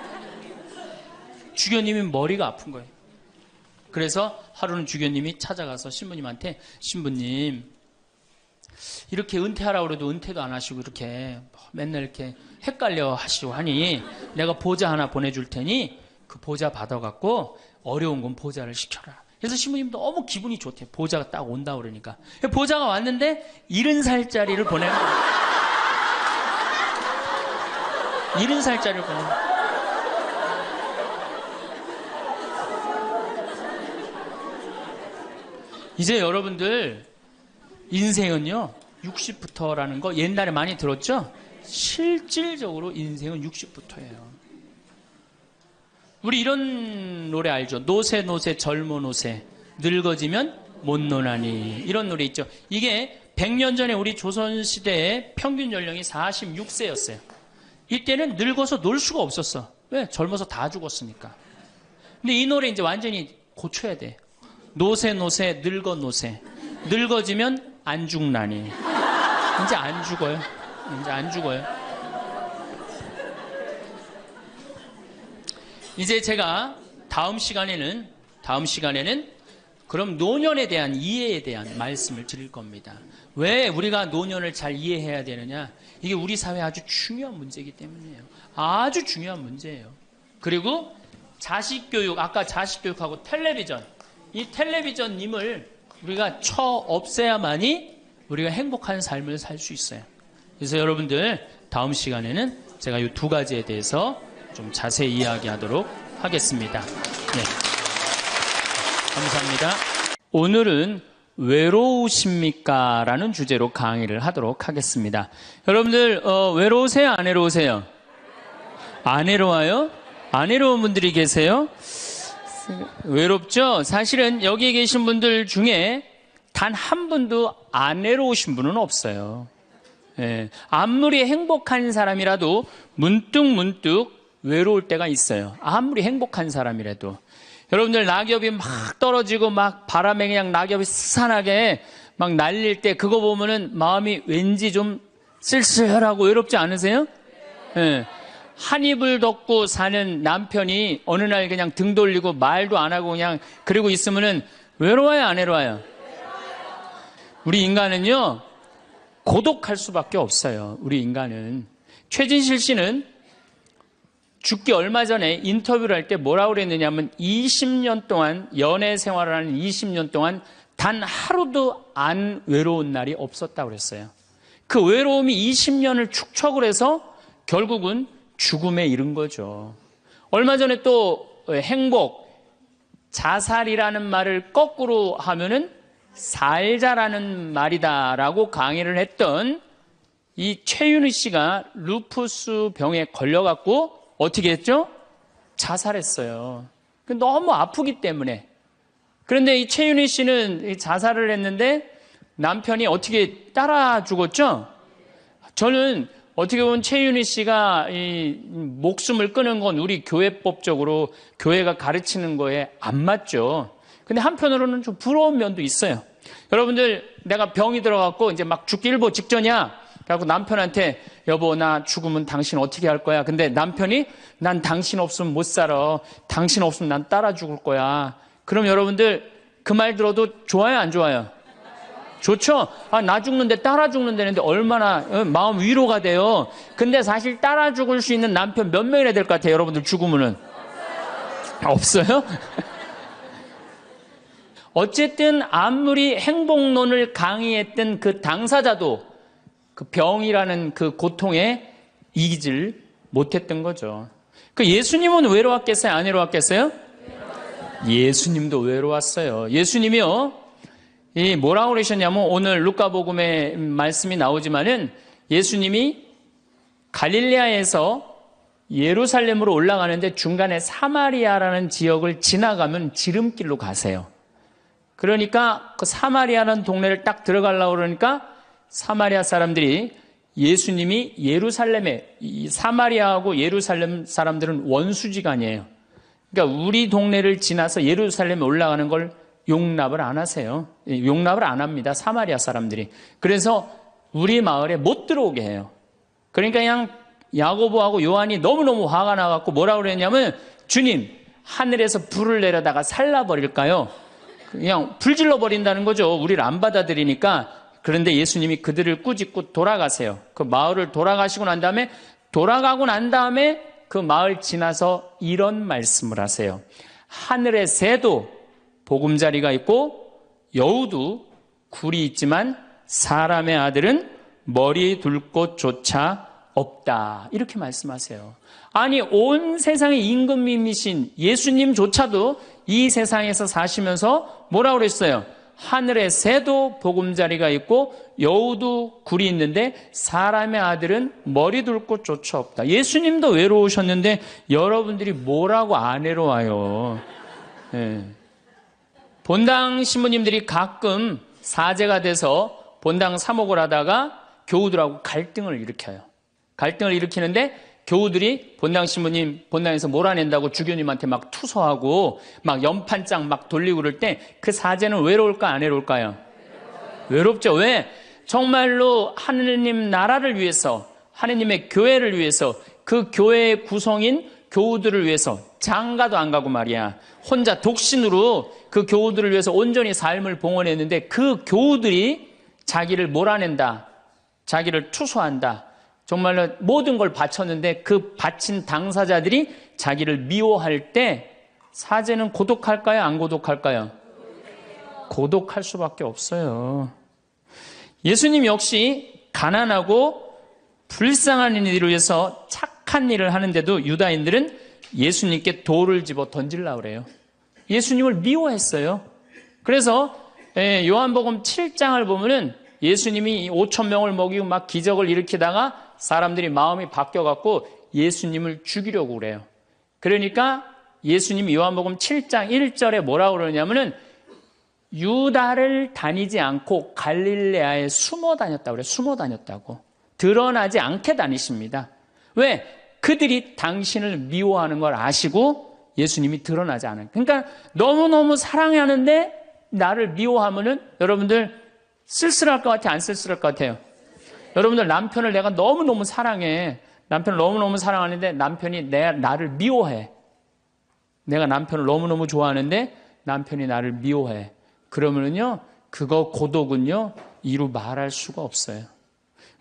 주교님이 머리가 아픈 거예요. 그래서 하루는 주교님이 찾아가서 신부님한테 신부님 이렇게 은퇴하라고 그래도 은퇴도 안 하시고 이렇게 맨날 이렇게 헷갈려 하시고 하니 내가 보자 하나 보내줄 테니 그 보자 받아갖고 어려운 건 보자를 시켜라. 그래서 신부님 너무 기분이 좋대. 보자가 딱 온다 그러니까. 보자가 왔는데 70살짜리를 보내는 거예요. 70살짜리를 보내는 거예요. 이제 여러분들 인생은요 60부터라는 거 옛날에 많이 들었죠? 실질적으로 인생은 60부터예요. 우리 이런 노래 알죠? 노세 노세 젊어 노세 늙어지면 못 노나니 이런 노래 있죠. 이게 100년 전에 우리 조선시대의 평균 연령이 46세였어요. 이때는 늙어서 놀 수가 없었어. 왜? 젊어서 다 죽었으니까. 근데 이 노래 이제 완전히 고쳐야 돼. 노세 노세 늙어 노세 늙어지면 안 죽나니 이제 안 죽어요. 이제 안 죽어요. 이제 제가 다음 시간에는 그럼 노년에 대한 이해에 대한 말씀을 드릴 겁니다. 왜 우리가 노년을 잘 이해해야 되느냐? 이게 우리 사회에 아주 중요한 문제이기 때문이에요. 아주 중요한 문제예요. 그리고 자식교육, 아까 자식교육하고 텔레비전, 이 텔레비전님을 우리가 쳐 없애야만이 우리가 행복한 삶을 살 수 있어요. 그래서 여러분들 다음 시간에는 제가 이 두 가지에 대해서 좀 자세히 이야기하도록 하겠습니다. 네. 감사합니다. 오늘은 외로우십니까? 라는 주제로 강의를 하도록 하겠습니다. 여러분들 외로우세요? 안 외로우세요? 안 외로워요? 안 외로운 분들이 계세요? 외롭죠? 사실은 여기 계신 분들 중에 단 한 분도 안 외로우신 분은 없어요. 예, 아무리 행복한 사람이라도 문득 외로울 때가 있어요. 아무리 행복한 사람이라도. 여러분들 낙엽이 막 떨어지고 막 바람에 그냥 낙엽이 스산하게 막 날릴 때 그거 보면은 마음이 왠지 좀 쓸쓸하고 외롭지 않으세요? 예. 한 입을 덮고 사는 남편이 어느 날 그냥 등 돌리고 말도 안 하고 그냥 그러고 있으면은 외로워요, 안 외로워요? 우리 인간은요, 고독할 수밖에 없어요. 우리 인간은. 최진실 씨는 죽기 얼마 전에 인터뷰를 할 때 뭐라고 그랬느냐면 20년 동안 연애 생활을 하는 20년 동안 단 하루도 안 외로운 날이 없었다고 그랬어요. 그 외로움이 20년을 축적을 해서 결국은 죽음에 이른 거죠. 얼마 전에 또 행복, 자살이라는 말을 거꾸로 하면은 살자라는 말이다라고 강의를 했던 이 최윤희 씨가 루푸스 병에 걸려갖고 어떻게 했죠? 자살했어요. 너무 아프기 때문에. 그런데 이 최윤희 씨는 자살을 했는데 남편이 어떻게 따라 죽었죠? 저는 어떻게 보면 최윤희 씨가 이 목숨을 끊은 건 우리 교회법적으로 교회가 가르치는 거에 안 맞죠. 근데 한편으로는 좀 부러운 면도 있어요. 여러분들 내가 병이 들어갖고 이제 막 죽기 일보 직전이야. 그래갖고 남편한테 여보 나 죽으면 당신 어떻게 할 거야? 근데 남편이 난 당신 없으면 못 살아. 당신 없으면 난 따라 죽을 거야. 그럼 여러분들 그 말 들어도 좋아요 안 좋아요? 좋죠? 나 죽는데 따라 죽는다는데 얼마나 마음 위로가 돼요. 근데 사실 따라 죽을 수 있는 남편 몇 명이나 될 것 같아요? 여러분들 죽으면은. 없어요? 어쨌든 아무리 행복론을 강의했던 그 당사자도 그 병이라는 그 고통에 이기질 못했던 거죠. 그 예수님은 외로웠겠어요? 안 외로웠겠어요? 예수님도 외로웠어요. 예수님이요. 이 뭐라고 그러셨냐면 오늘 루카복음에 말씀이 나오지만은 예수님이 갈릴레아에서 예루살렘으로 올라가는데 중간에 사마리아라는 지역을 지나가면 지름길로 가세요. 그러니까 그 사마리아라는 동네를 딱 들어가려고 그러니까 사마리아 사람들이 예수님이 예루살렘에, 이 사마리아하고 예루살렘 사람들은 원수지간이에요. 그러니까 우리 동네를 지나서 예루살렘에 올라가는 걸 용납을 안 하세요. 용납을 안 합니다. 사마리아 사람들이. 그래서 우리 마을에 못 들어오게 해요. 그러니까 그냥 야고보하고 요한이 너무너무 화가 나갖고 뭐라고 그랬냐면, 주님, 하늘에서 불을 내려다가 살라버릴까요? 그냥 불질러 버린다는 거죠. 우리를 안 받아들이니까. 그런데 예수님이 그들을 꾸짖고 돌아가세요. 그 마을을 돌아가시고 난 다음에, 돌아가고 난 다음에 그 마을 지나서 이런 말씀을 하세요. 하늘의 새도 보금자리가 있고 여우도 굴이 있지만 사람의 아들은 머리 둘 곳조차 없다. 이렇게 말씀하세요. 아니, 온 세상의 임금님이신 예수님조차도 이 세상에서 사시면서 뭐라고 그랬어요? 하늘의 새도 보금자리가 있고 여우도 굴이 있는데 사람의 아들은 머리 둘 곳조차 없다. 예수님도 외로우셨는데 여러분들이 뭐라고 안 외로워요? 네. 본당 신부님들이 가끔 사제가 돼서 본당 사목을 하다가 교우들하고 갈등을 일으켜요. 갈등을 일으키는데 교우들이 본당 신부님 본당에서 몰아낸다고 주교님한테 막 투서하고 막 연판장 막 돌리고 그럴 때 그 사제는 외로울까 안 외로울까요? 외롭죠. 왜? 정말로 하느님 나라를 위해서, 하느님의 교회를 위해서, 그 교회의 구성인 교우들을 위해서 장가도 안 가고 말이야, 혼자 독신으로 그 교우들을 위해서 온전히 삶을 봉헌했는데 그 교우들이 자기를 몰아낸다, 자기를 투소한다, 정말로 모든 걸 바쳤는데 그 바친 당사자들이 자기를 미워할 때 사제는 고독할까요? 안 고독할까요? 고독할 수밖에 없어요. 예수님 역시 가난하고 불쌍한 이들을 위해서 착한 일을 하는데도 유다인들은 예수님께 돌을 집어 던지려고 그래요. 예수님을 미워했어요. 그래서 요한복음 7장을 보면은 예수님이 5천 명을 먹이고 막 기적을 일으키다가 사람들이 마음이 바뀌어갖고 예수님을 죽이려고 그래요. 그러니까 예수님이 요한복음 7장 1절에 뭐라고 그러냐면은 유다를 다니지 않고 갈릴레아에 숨어 다녔다고 그래요. 숨어 다녔다고. 드러나지 않게 다니십니다. 왜? 그들이 당신을 미워하는 걸 아시고 예수님이 드러나지 않아요. 그러니까 너무너무 사랑하는데 나를 미워하면은 여러분들 쓸쓸할 것 같아요? 안 쓸쓸할 것 같아요? 여러분들 남편을 내가 너무너무 사랑해. 남편을 너무너무 사랑하는데 남편이 나를 미워해. 내가 남편을 너무너무 좋아하는데 남편이 나를 미워해. 그러면은요, 그거 고독은요, 이루 말할 수가 없어요.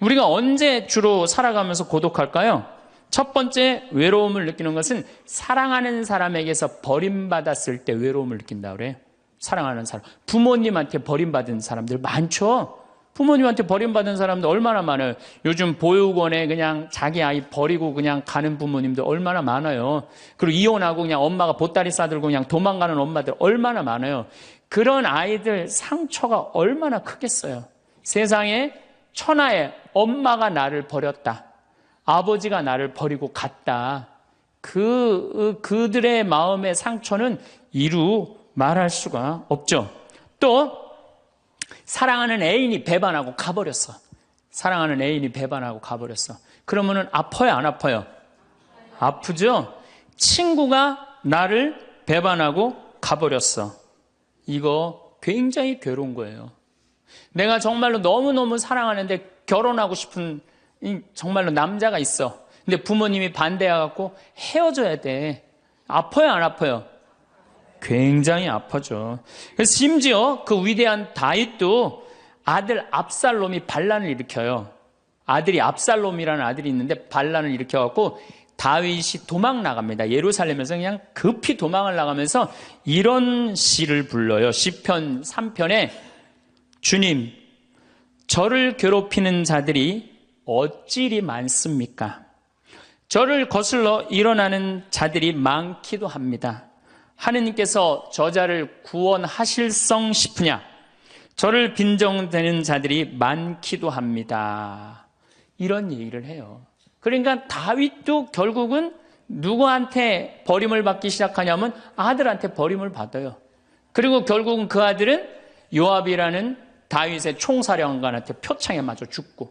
우리가 언제 주로 살아가면서 고독할까요? 첫 번째 외로움을 느끼는 것은 사랑하는 사람에게서 버림받았을 때 외로움을 느낀다 그래요. 사랑하는 사람. 부모님한테 버림받은 사람들 많죠? 부모님한테 버림받은 사람들 얼마나 많아요. 요즘 보육원에 그냥 자기 아이 버리고 그냥 가는 부모님들 얼마나 많아요. 그리고 이혼하고 그냥 엄마가 보따리 싸들고 그냥 도망가는 엄마들 얼마나 많아요. 그런 아이들 상처가 얼마나 크겠어요. 세상에 천하에 엄마가 나를 버렸다, 아버지가 나를 버리고 갔다, 그들의 마음의 상처는 이루 말할 수가 없죠. 또 사랑하는 애인이 배반하고 가버렸어. 사랑하는 애인이 배반하고 가버렸어. 그러면은 아파요, 안 아파요? 아프죠? 친구가 나를 배반하고 가버렸어. 이거 굉장히 괴로운 거예요. 내가 정말로 너무너무 사랑하는데 결혼하고 싶은 정말로 남자가 있어. 근데 부모님이 반대해갖고 헤어져야 돼. 아파요, 안 아파요? 굉장히 아파죠. 그래서 심지어 그 위대한 다윗도 아들 압살롬이 반란을 일으켜요. 아들이 압살롬이라는 아들이 있는데 반란을 일으켜갖고 다윗이 도망 나갑니다. 예루살렘에서 그냥 급히 도망을 나가면서 이런 시를 불러요. 시편 3편에 주님, 저를 괴롭히는 자들이 어찌리 많습니까? 저를 거슬러 일어나는 자들이 많기도 합니다. 하느님께서 저자를 구원하실성 싶으냐? 저를 빈정대는 자들이 많기도 합니다. 이런 얘기를 해요. 그러니까 다윗도 결국은 누구한테 버림을 받기 시작하냐면 아들한테 버림을 받아요. 그리고 결국은 그 아들은 요압이라는 다윗의 총사령관한테 표창에 맞아 죽고.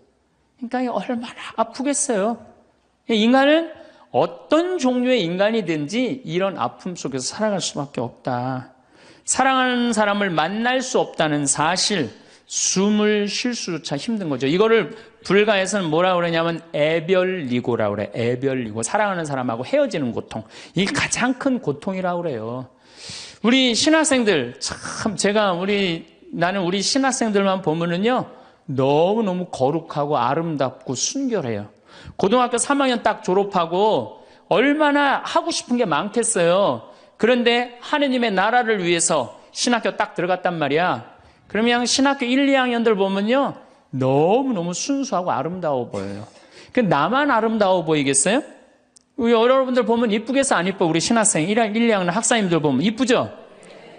그러니까 얼마나 아프겠어요. 인간은 어떤 종류의 인간이든지 이런 아픔 속에서 살아갈 수밖에 없다. 사랑하는 사람을 만날 수 없다는 사실, 숨을 쉴 수조차 힘든 거죠. 이거를 불가에서는 뭐라 그러냐면 애별리고라 그래. 애별리고. 사랑하는 사람하고 헤어지는 고통. 이게 가장 큰 고통이라고 그래요. 우리 신학생들 참 나는 우리 신학생들만 보면은요 너무너무 거룩하고 아름답고 순결해요. 고등학교 3학년 딱 졸업하고 얼마나 하고 싶은 게 많겠어요. 그런데 하느님의 나라를 위해서 신학교 딱 들어갔단 말이야. 그러면 신학교 1, 2학년들 보면요 너무너무 순수하고 아름다워 보여요. 나만 아름다워 보이겠어요? 우리 여러분들 보면 이쁘겠어 안 이뻐? 우리 신학생 1, 2학년 학사님들 보면 이쁘죠?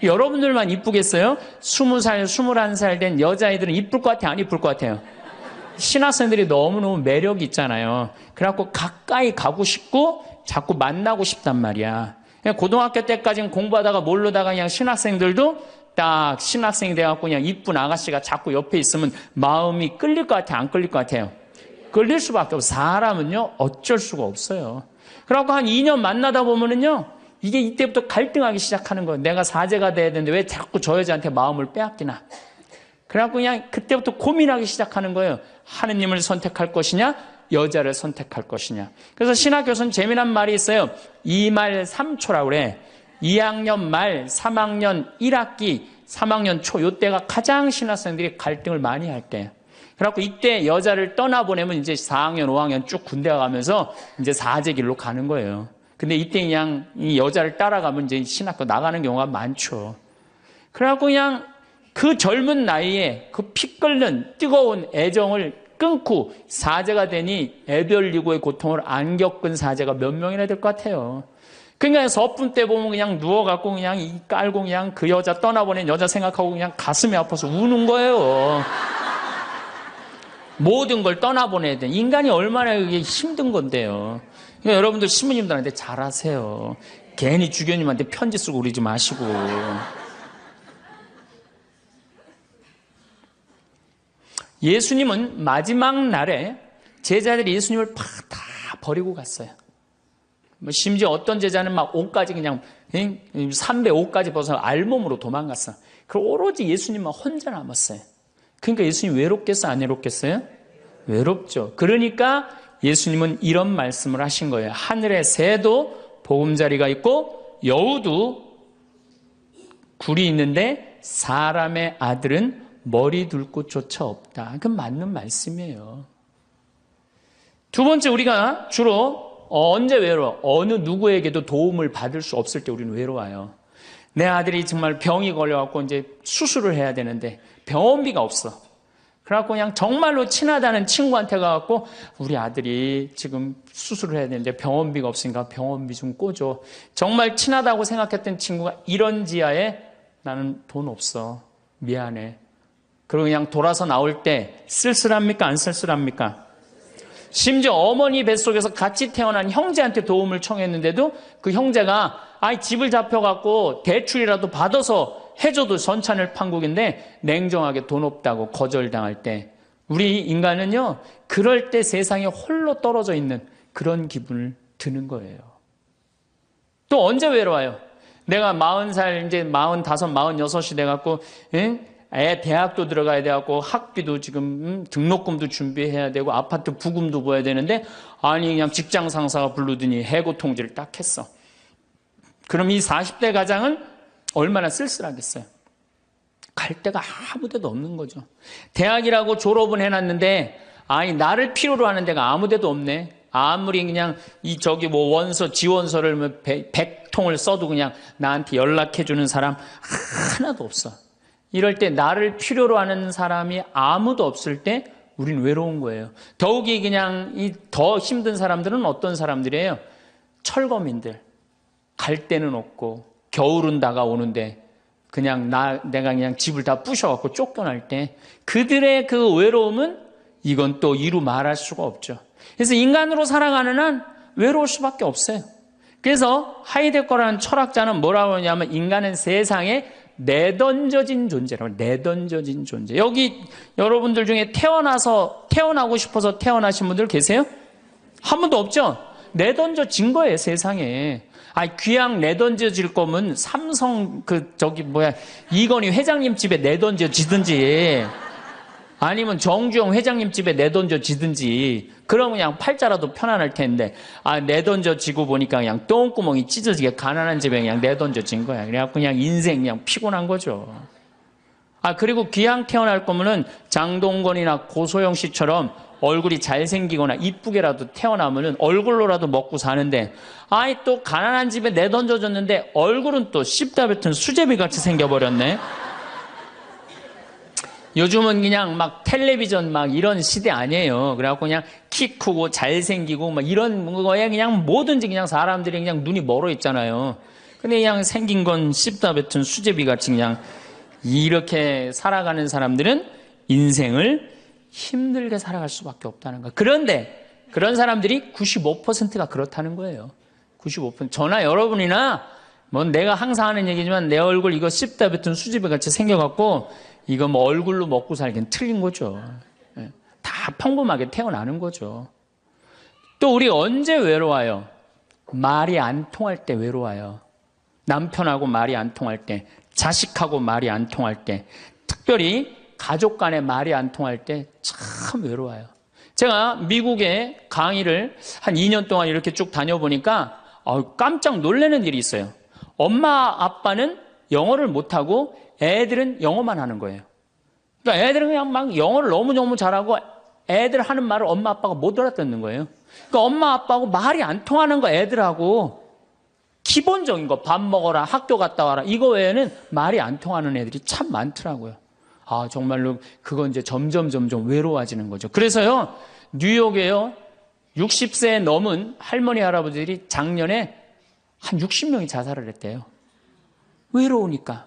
여러분들만 이쁘겠어요? 20살, 21살 된 여자아이들은 이쁠 것 같아요? 안 이쁠 것 같아요? 신학생들이 너무너무 매력이 있잖아요. 그래갖고 가까이 가고 싶고 자꾸 만나고 싶단 말이야. 고등학교 때까지는 공부하다가 모르다가 그냥 신학생들도 딱 신학생이 돼갖고 그냥 이쁜 아가씨가 자꾸 옆에 있으면 마음이 끌릴 것 같아요? 안 끌릴 것 같아요? 끌릴 수밖에 없어요. 사람은요 어쩔 수가 없어요. 그래갖고 한 2년 만나다 보면은요 이게 이때부터 갈등하기 시작하는 거예요. 내가 사제가 돼야 되는데 왜 자꾸 저 여자한테 마음을 빼앗기나. 그래갖고 그냥 그때부터 고민하기 시작하는 거예요. 하느님을 선택할 것이냐 여자를 선택할 것이냐. 그래서 신학교에서는 재미난 말이 있어요. 2말 3초라고 그래. 2학년 말 3학년 1학기 3학년 초 이때가 가장 신학생들이 갈등을 많이 할 때예요. 그래갖고 이때 여자를 떠나보내면 이제 4학년 5학년 쭉 군대 가면서 이제 사제길로 가는 거예요. 근데 이때 그냥 이 여자를 따라가면 이제 신학교 나가는 경우가 많죠. 그래갖고 그냥 그 젊은 나이에 그 피 끓는 뜨거운 애정을 끊고 사제가 되니 애별리고의 고통을 안 겪은 사제가 몇 명이나 될 것 같아요. 그러니까 서품 때 보면 그냥 누워갖고 그냥 이 깔고 그냥 그 여자 떠나보낸 여자 생각하고 그냥 가슴이 아파서 우는 거예요. 모든 걸 떠나보내야 돼. 인간이 얼마나 이게 힘든 건데요. 그러니까 여러분들 신부님들한테 잘하세요. 괜히 주교님한테 편지 쓰고 그러지 마시고. 예수님은 마지막 날에 제자들이 예수님을 다 버리고 갔어요. 심지어 어떤 제자는 막 옷까지 그냥 삼배 옷까지 벗어 알몸으로 도망갔어. 그리고 오로지 예수님만 혼자 남았어요. 그러니까 예수님 외롭겠어요? 안 외롭겠어요? 외롭죠. 그러니까 예수님은 이런 말씀을 하신 거예요. 하늘의 새도 보금자리가 있고 여우도 굴이 있는데 사람의 아들은 머리 둘 곳조차 없다. 그건 맞는 말씀이에요. 두 번째, 우리가 주로 언제 외로워? 어느 누구에게도 도움을 받을 수 없을 때 우리는 외로워요. 내 아들이 정말 병이 걸려갖고 이제 수술을 해야 되는데 병원비가 없어. 그래갖고 그냥 정말로 친하다는 친구한테 가갖고 우리 아들이 지금 수술을 해야 되는데 병원비가 없으니까 병원비 좀 꿔줘. 정말 친하다고 생각했던 친구가 이런 지하에 나는 돈 없어. 미안해. 그리고 그냥 돌아서 나올 때 쓸쓸합니까? 안 쓸쓸합니까? 심지어 어머니 뱃속에서 같이 태어난 형제한테 도움을 청했는데도 그 형제가 집을 잡혀갖고 대출이라도 받아서 해줘도 전찬을 판국인데 냉정하게 돈 없다고 거절당할 때 우리 인간은요 그럴 때 세상에 홀로 떨어져 있는 그런 기분을 드는 거예요. 또 언제 외로워요? 내가 40살 이제 45, 46이 돼갖고 애 대학도 들어가야 돼갖고 학비도 지금 등록금도 준비해야 되고 아파트 부금도 보여야 되는데 그냥 직장 상사가 부르더니 해고 통지를 딱 했어. 그럼 이 40대 가장은 얼마나 쓸쓸하겠어요. 갈 데가 아무 데도 없는 거죠. 대학이라고 졸업은 해놨는데 나를 필요로 하는 데가 아무 데도 없네. 아무리 그냥 원서 지원서를 100통을 써도 그냥 나한테 연락해주는 사람 하나도 없어. 이럴 때 나를 필요로 하는 사람이 아무도 없을 때 우린 외로운 거예요. 더욱이 그냥 더 힘든 사람들은 어떤 사람들이에요? 철거민들. 갈 데는 없고 겨울은 다가오는데 내가 그냥 집을 다 부셔갖고 쫓겨날 때 그들의 그 외로움은 이건 또 이루 말할 수가 없죠. 그래서 인간으로 살아가는 한 외로울 수밖에 없어요. 그래서 하이데거라는 철학자는 뭐라고 하냐면 인간은 세상의 내던져진 존재라고. 내던져진 존재. 여기 여러분들 중에 태어나고 싶어서 태어나신 분들 계세요? 한 분도 없죠? 내던져진 거예요, 세상에. 귀양 내던져질 거면 삼성 이건희 회장님 집에 내던져지든지 아니면 정주영 회장님 집에 내던져지든지 그러면 그냥 팔자라도 편안할 텐데 내던져지고 보니까 그냥 똥구멍이 찢어지게 가난한 집에 그냥 내던져진 거야. 그래갖고 그냥 인생 그냥 피곤한 거죠. 그리고 귀양 태어날 거면은 장동건이나 고소영 씨처럼 얼굴이 잘생기거나 이쁘게라도 태어나면은 얼굴로라도 먹고 사는데 또 가난한 집에 내던져졌는데 얼굴은 또 씹다 뱉은 수제비 같이 생겨버렸네. 요즘은 그냥 막 텔레비전 막 이런 시대 아니에요. 그래갖고 그냥 키 크고 잘생기고 막 이런 거에 그냥 뭐든지 그냥 사람들이 그냥 눈이 멀어 있잖아요. 근데 그냥 생긴 건 씹다 뱉은 수제비 같이 그냥 이렇게 살아가는 사람들은 인생을 힘들게 살아갈 수밖에 없다는 거예요. 그런데 그런 사람들이 95%가 그렇다는 거예요. 95%. 저나 여러분이나 내가 항상 하는 얘기지만 내 얼굴 이거 씹다 뱉은 수제비 같이 생겨갖고 이거 얼굴로 먹고 살기는 틀린 거죠. 다 평범하게 태어나는 거죠. 또 우리 언제 외로워요? 말이 안 통할 때 외로워요. 남편하고 말이 안 통할 때, 자식하고 말이 안 통할 때, 특별히 가족 간에 말이 안 통할 때 참 외로워요. 제가 미국에 강의를 한 2년 동안 이렇게 쭉 다녀보니까 깜짝 놀라는 일이 있어요. 엄마 아빠는 영어를 못하고 애들은 영어만 하는 거예요. 그러니까 애들은 그냥 막 영어를 너무너무 잘하고 애들 하는 말을 엄마 아빠가 못 알아듣는 거예요. 그러니까 엄마 아빠하고 말이 안 통하는 거 애들하고 기본적인 거 밥 먹어라, 학교 갔다 와라 이거 외에는 말이 안 통하는 애들이 참 많더라고요. 정말로 그건 이제 점점 외로워지는 거죠. 그래서요, 뉴욕에요, 60세 넘은 할머니, 할아버지들이 작년에 한 60명이 자살을 했대요. 외로우니까.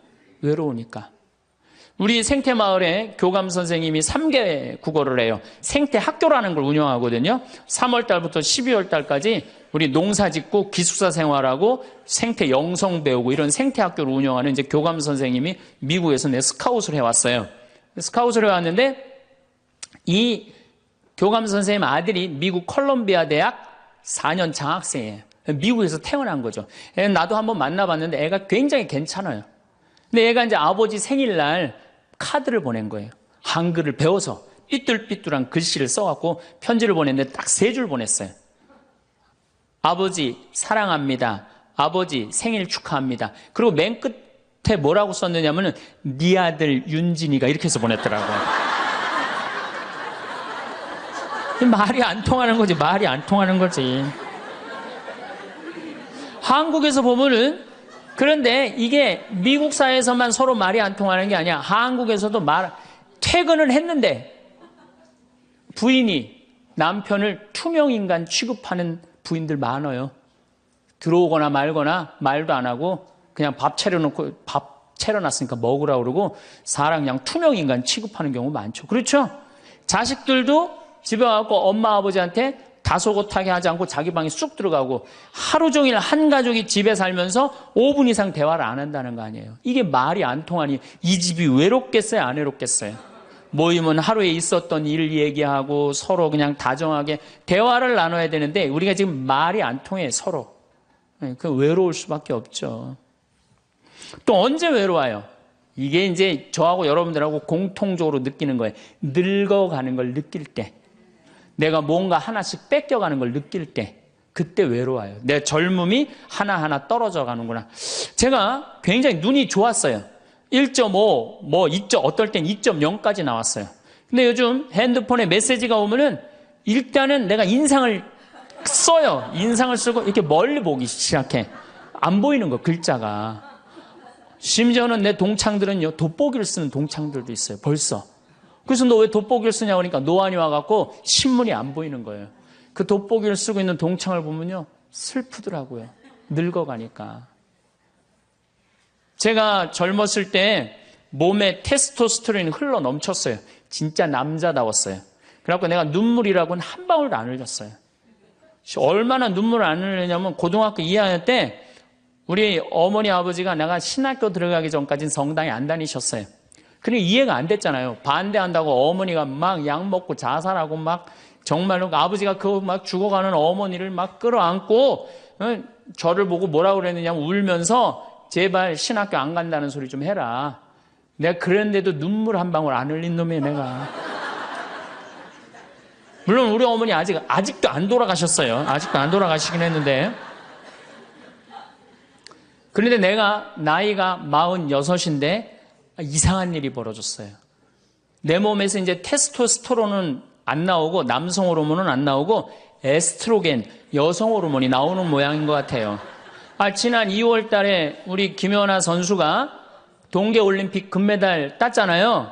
우리 생태마을에 교감 선생님이 3개 국어를 해요. 생태학교라는 걸 운영하거든요. 3월 달부터 12월 달까지 우리 농사 짓고 기숙사 생활하고 생태 영성 배우고 이런 생태학교를 운영하는 이제 교감 선생님이 미국에서 스카웃을 해왔어요. 스카웃을 해왔는데 이 교감 선생님 아들이 미국 컬럼비아 대학 4년 장학생이에요. 미국에서 태어난 거죠. 나도 한번 만나봤는데 애가 굉장히 괜찮아요. 근데 얘가 이제 아버지 생일날 카드를 보낸 거예요. 한글을 배워서 삐뚤삐뚤한 글씨를 써갖고 편지를 보냈는데 딱 3줄 보냈어요. 아버지 사랑합니다. 아버지 생일 축하합니다. 그리고 맨 끝에 뭐라고 썼느냐면은 네 아들 윤진이가 이렇게 해서 보냈더라고요. 말이 안 통하는 거지. 말이 안 통하는 거지. 한국에서 보면은 그런데 이게 미국 사회에서만 서로 말이 안 통하는 게 아니야. 한국에서도 퇴근을 했는데 부인이 남편을 투명인간 취급하는 부인들 많아요. 들어오거나 말거나 말도 안 하고 그냥 밥 차려놨으니까 먹으라고 그러고 사람 그냥 투명인간 취급하는 경우 많죠. 그렇죠? 자식들도 집에 와서 엄마 아버지한테 다소곳하게 하지 않고 자기 방에 쑥 들어가고 하루 종일 한 가족이 집에 살면서 5분 이상 대화를 안 한다는 거 아니에요. 이게 말이 안 통하니 이 집이 외롭겠어요? 안 외롭겠어요? 모이면 하루에 있었던 일 얘기하고 서로 그냥 다정하게 대화를 나눠야 되는데 우리가 지금 말이 안 통해 서로. 그 외로울 수밖에 없죠. 또 언제 외로워요? 이게 이제 저하고 여러분들하고 공통적으로 느끼는 거예요. 늙어가는 걸 느낄 때. 내가 뭔가 하나씩 뺏겨가는 걸 느낄 때 그때 외로워요. 내 젊음이 하나하나 떨어져 가는구나. 제가 굉장히 눈이 좋았어요. 1.5, 어떨 땐 2.0까지 나왔어요. 근데 요즘 핸드폰에 메시지가 오면은 일단은 내가 인상을 써요. 인상을 쓰고 이렇게 멀리 보기 시작해. 안 보이는 거, 글자가. 심지어는 내 동창들은요, 돋보기를 쓰는 동창들도 있어요. 벌써. 그래서 너 왜 돋보기를 쓰냐고 하니까 노안이 와갖고 신문이 안 보이는 거예요. 그 돋보기를 쓰고 있는 동창을 보면요, 슬프더라고요. 늙어가니까. 제가 젊었을 때 몸에 테스토스테론이 흘러 넘쳤어요. 진짜 남자다웠어요. 그래갖고 내가 눈물이라고는 한 방울도 안 흘렸어요. 얼마나 눈물을 안 흘리냐면 고등학교 2학년 때 우리 어머니 아버지가 내가 신학교 들어가기 전까지는 성당에 안 다니셨어요. 그러니까 이해가 안 됐잖아요. 반대한다고 어머니가 막 약 먹고 자살하고 막 정말로 아버지가 그 막 죽어가는 어머니를 막 끌어안고 저를 보고 뭐라고 그랬느냐 울면서 제발 신학교 안 간다는 소리 좀 해라. 내가 그랬는데도 눈물 한 방울 안 흘린 놈이에요, 내가. 물론 우리 어머니 아직도 안 돌아가셨어요. 아직도 안 돌아가시긴 했는데. 그런데 내가 나이가 46인데 이상한 일이 벌어졌어요. 내 몸에서 이제 테스토스테론은 안 나오고 남성 호르몬은 안 나오고 에스트로겐, 여성 호르몬이 나오는 모양인 것 같아요. 지난 2월 달에 우리 김연아 선수가 동계올림픽 금메달 땄잖아요.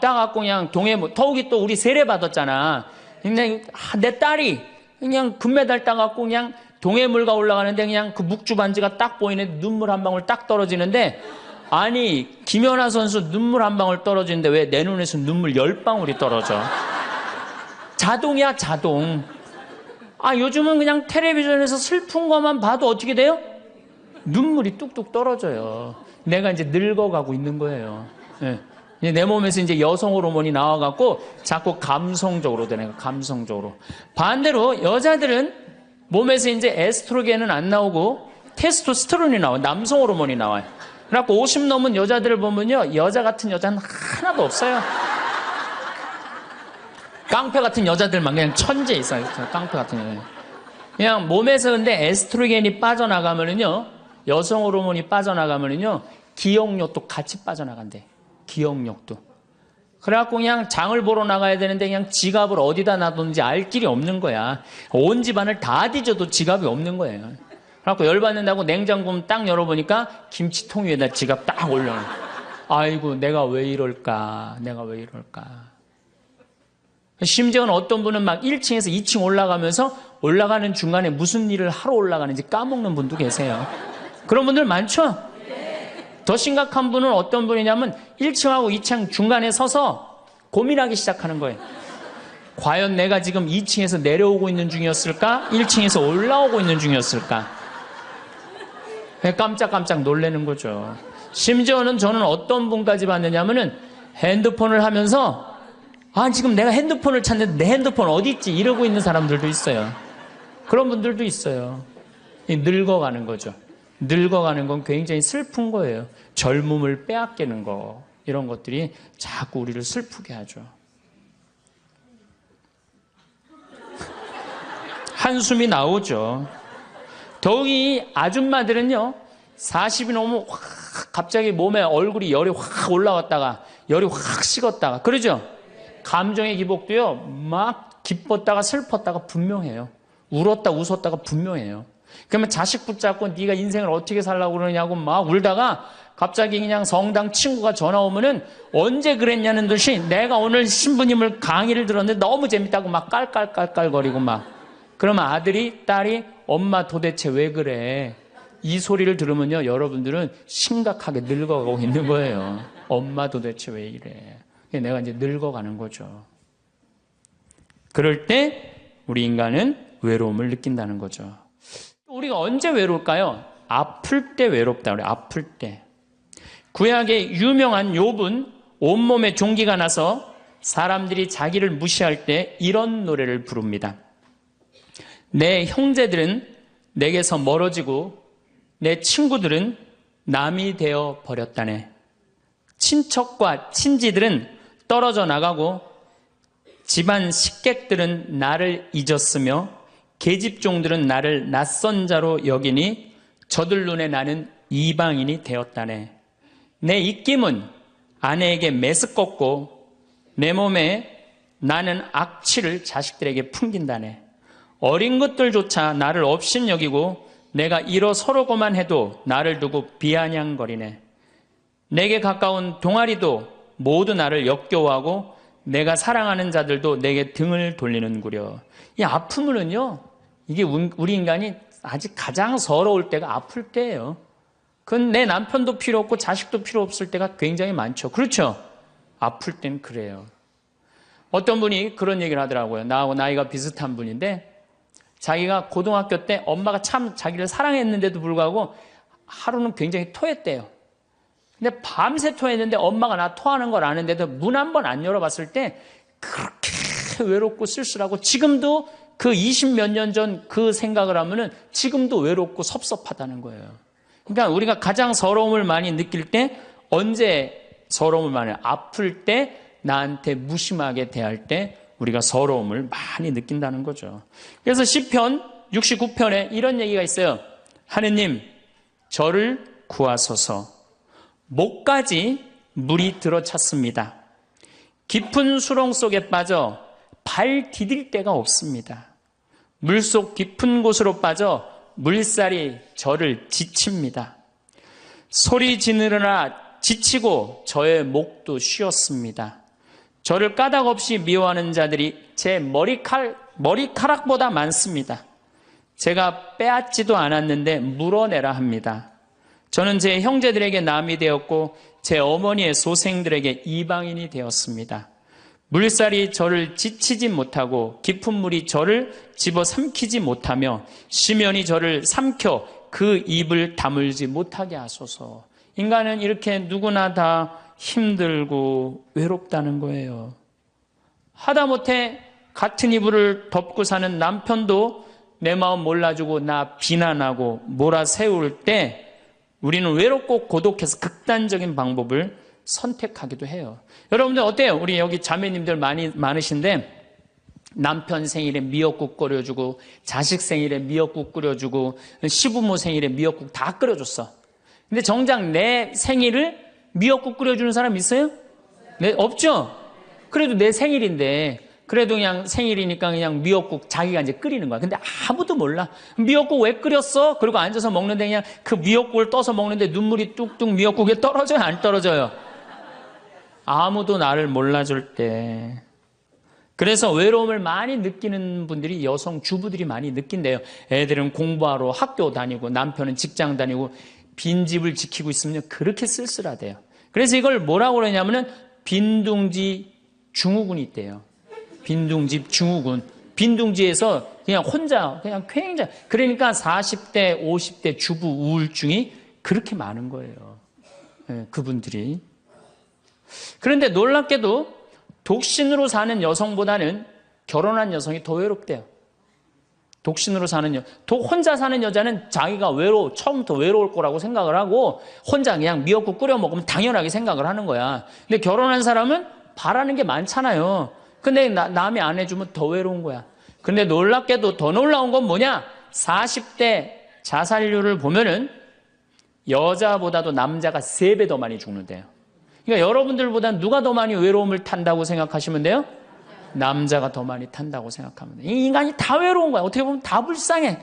따갖고 그냥 더욱이 또 우리 세례 받았잖아. 그냥 내 딸이 그냥 금메달 따갖고 그냥 동해물가 올라가는데 그냥 그 묵주 반지가 딱 보이는데 눈물 한 방울 딱 떨어지는데 아니 김연아 선수 눈물 한 방울 떨어지는데 왜 내 눈에서 눈물 10방울이 떨어져? 자동이야 자동. 요즘은 그냥 텔레비전에서 슬픈 것만 봐도 어떻게 돼요? 눈물이 뚝뚝 떨어져요. 내가 이제 늙어가고 있는 거예요. 네. 내 몸에서 이제 여성 호르몬이 나와갖고 자꾸 감성적으로 되는 거예요. 감성적으로. 반대로 여자들은 몸에서 이제 에스트로겐은 안 나오고 테스토스테론이 나와요. 남성 호르몬이 나와요. 그래갖고 50 넘은 여자들을 보면요. 여자 같은 여자는 하나도 없어요. 깡패 같은 여자들만 그냥 천재 있어요. 깡패 같은 여자. 그냥 몸에서 근데 에스트로겐이 빠져나가면은요. 여성 호르몬이 빠져나가면은요. 기억력도 같이 빠져나간대. 기억력도. 그래갖고 그냥 장을 보러 나가야 되는데 그냥 지갑을 어디다 놔뒀는지 알 길이 없는 거야. 온 집안을 다 뒤져도 지갑이 없는 거예요. 그래갖고 열받는다고 냉장고 딱 열어보니까 김치통 위에다 지갑 딱 올려놔. 아이고 내가 왜 이럴까. 내가 왜 이럴까. 심지어는 어떤 분은 막 1층에서 2층 올라가면서 올라가는 중간에 무슨 일을 하러 올라가는지 까먹는 분도 계세요. 그런 분들 많죠? 더 심각한 분은 어떤 분이냐면 1층하고 2층 중간에 서서 고민하기 시작하는 거예요. 과연 내가 지금 2층에서 내려오고 있는 중이었을까? 1층에서 올라오고 있는 중이었을까? 깜짝깜짝 놀라는 거죠. 심지어는 저는 어떤 분까지 봤느냐면은 핸드폰을 하면서 지금 내가 핸드폰을 찾는데 내 핸드폰 어디 있지? 이러고 있는 사람들도 있어요. 그런 분들도 있어요. 늙어가는 거죠. 늙어가는 건 굉장히 슬픈 거예요. 젊음을 빼앗기는 거. 이런 것들이 자꾸 우리를 슬프게 하죠. 한숨이 나오죠. 더욱이 아줌마들은요. 40이 넘으면 확 갑자기 몸에 얼굴이 열이 확 올라왔다가 열이 확 식었다가 그러죠? 감정의 기복도요. 막 기뻤다가 슬펐다가 분명해요. 울었다 웃었다가 분명해요. 그러면 자식 붙잡고 네가 인생을 어떻게 살라고 그러냐고 막 울다가 갑자기 그냥 성당 친구가 전화 오면은 언제 그랬냐는 듯이 내가 오늘 신부님을 강의를 들었는데 너무 재밌다고 막 깔깔깔깔거리고 막 그러면 아들이 딸이 엄마 도대체 왜 그래? 이 소리를 들으면요 여러분들은 심각하게 늙어가고 있는 거예요. 엄마 도대체 왜 이래? 내가 이제 늙어가는 거죠. 그럴 때 우리 인간은 외로움을 느낀다는 거죠. 우리가 언제 외로울까요? 아플 때 외롭다 그래요. 아플 때. 구약의 유명한 욥은 온몸에 종기가 나서 사람들이 자기를 무시할 때 이런 노래를 부릅니다. 내 형제들은 내게서 멀어지고 내 친구들은 남이 되어 버렸다네. 친척과 친지들은 떨어져 나가고 집안 식객들은 나를 잊었으며 계집종들은 나를 낯선 자로 여기니 저들 눈에 나는 이방인이 되었다네. 내 입김은 아내에게 메스껍고 내 몸에 나는 악취를 자식들에게 풍긴다네. 어린 것들조차 나를 업신여기고 내가 일어서려고만 해도 나를 두고 비아냥거리네. 내게 가까운 동아리도 모두 나를 역겨워하고 내가 사랑하는 자들도 내게 등을 돌리는구려. 이 아픔은요, 이게 우리 인간이 아직 가장 서러울 때가 아플 때예요. 그건 내 남편도 필요 없고 자식도 필요 없을 때가 굉장히 많죠. 그렇죠? 아플 땐 그래요. 어떤 분이 그런 얘기를 하더라고요. 나하고 나이가 비슷한 분인데 자기가 고등학교 때 엄마가 참 자기를 사랑했는데도 불구하고 하루는 굉장히 토했대요. 근데 밤새 토했는데 엄마가 나 토하는 걸 아는데도 문 한 번 안 열어봤을 때 그렇게 외롭고 쓸쓸하고, 지금도 그 20몇 년 전 그 생각을 하면은 지금도 외롭고 섭섭하다는 거예요. 그러니까 우리가 가장 서러움을 많이 느낄 때, 언제 서러움을 많이, 아플 때, 나한테 무심하게 대할 때 우리가 서러움을 많이 느낀다는 거죠. 그래서 시편 69편에 이런 얘기가 있어요. 하느님, 저를 구하소서. 목까지 물이 들어찼습니다. 깊은 수렁 속에 빠져 발 디딜 데가 없습니다. 물속 깊은 곳으로 빠져 물살이 저를 지칩니다. 소리 지르느라 지치고 저의 목도 쉬었습니다. 저를 까닭 없이 미워하는 자들이 제 머리카락보다 많습니다. 제가 빼앗지도 않았는데 물어내라 합니다. 저는 제 형제들에게 남이 되었고 제 어머니의 소생들에게 이방인이 되었습니다. 물살이 저를 지치지 못하고 깊은 물이 저를 집어삼키지 못하며 심연이 저를 삼켜 그 입을 다물지 못하게 하소서. 인간은 이렇게 누구나 다 힘들고 외롭다는 거예요. 하다못해 같은 이불을 덮고 사는 남편도 내 마음 몰라주고 나 비난하고 몰아세울 때 우리는 외롭고 고독해서 극단적인 방법을 선택하기도 해요. 여러분들 어때요? 우리 여기 자매님들 많으신데 남편 생일에 미역국 끓여주고, 자식 생일에 미역국 끓여주고, 시부모 생일에 미역국 다 끓여줬어. 근데 정작 내 생일을 미역국 끓여주는 사람 있어요? 네, 없죠? 그래도 내 생일인데, 그래도 그냥 생일이니까 그냥 미역국 자기가 이제 끓이는 거야. 근데 아무도 몰라. 미역국 왜 끓였어? 그리고 앉아서 먹는데 그냥 그 미역국을 떠서 먹는데 눈물이 뚝뚝 미역국에 떨어져요? 안 떨어져요? 아무도 나를 몰라줄 때. 그래서 외로움을 많이 느끼는 분들이 여성 주부들이 많이 느낀대요. 애들은 공부하러 학교 다니고 남편은 직장 다니고 빈집을 지키고 있으면 그렇게 쓸쓸하대요. 그래서 이걸 뭐라고 그러냐면은 빈둥지 증후군이 있대요. 빈둥지 증후군. 빈둥지에서 그냥 혼자, 그냥 굉장히, 그러니까 40대, 50대 주부 우울증이 그렇게 많은 거예요. 네, 그분들이. 그런데 놀랍게도 독신으로 사는 여성보다는 결혼한 여성이 더 외롭대요. 독신으로 사는 혼자 사는 여자는 자기가 처음부터 외로울 거라고 생각을 하고 혼자 그냥 미역국 끓여 먹으면 당연하게 생각을 하는 거야. 근데 결혼한 사람은 바라는 게 많잖아요. 근데 남이 안 해주면 더 외로운 거야. 근데 놀랍게도 더 놀라운 건 뭐냐? 40대 자살률을 보면은 여자보다도 남자가 3배 더 많이 죽는데요. 그러니까 여러분들보다 누가 더 많이 외로움을 탄다고 생각하시면 돼요? 남자가 더 많이 탄다고 생각하면 돼요. 이 인간이 다 외로운 거야. 어떻게 보면 다 불쌍해.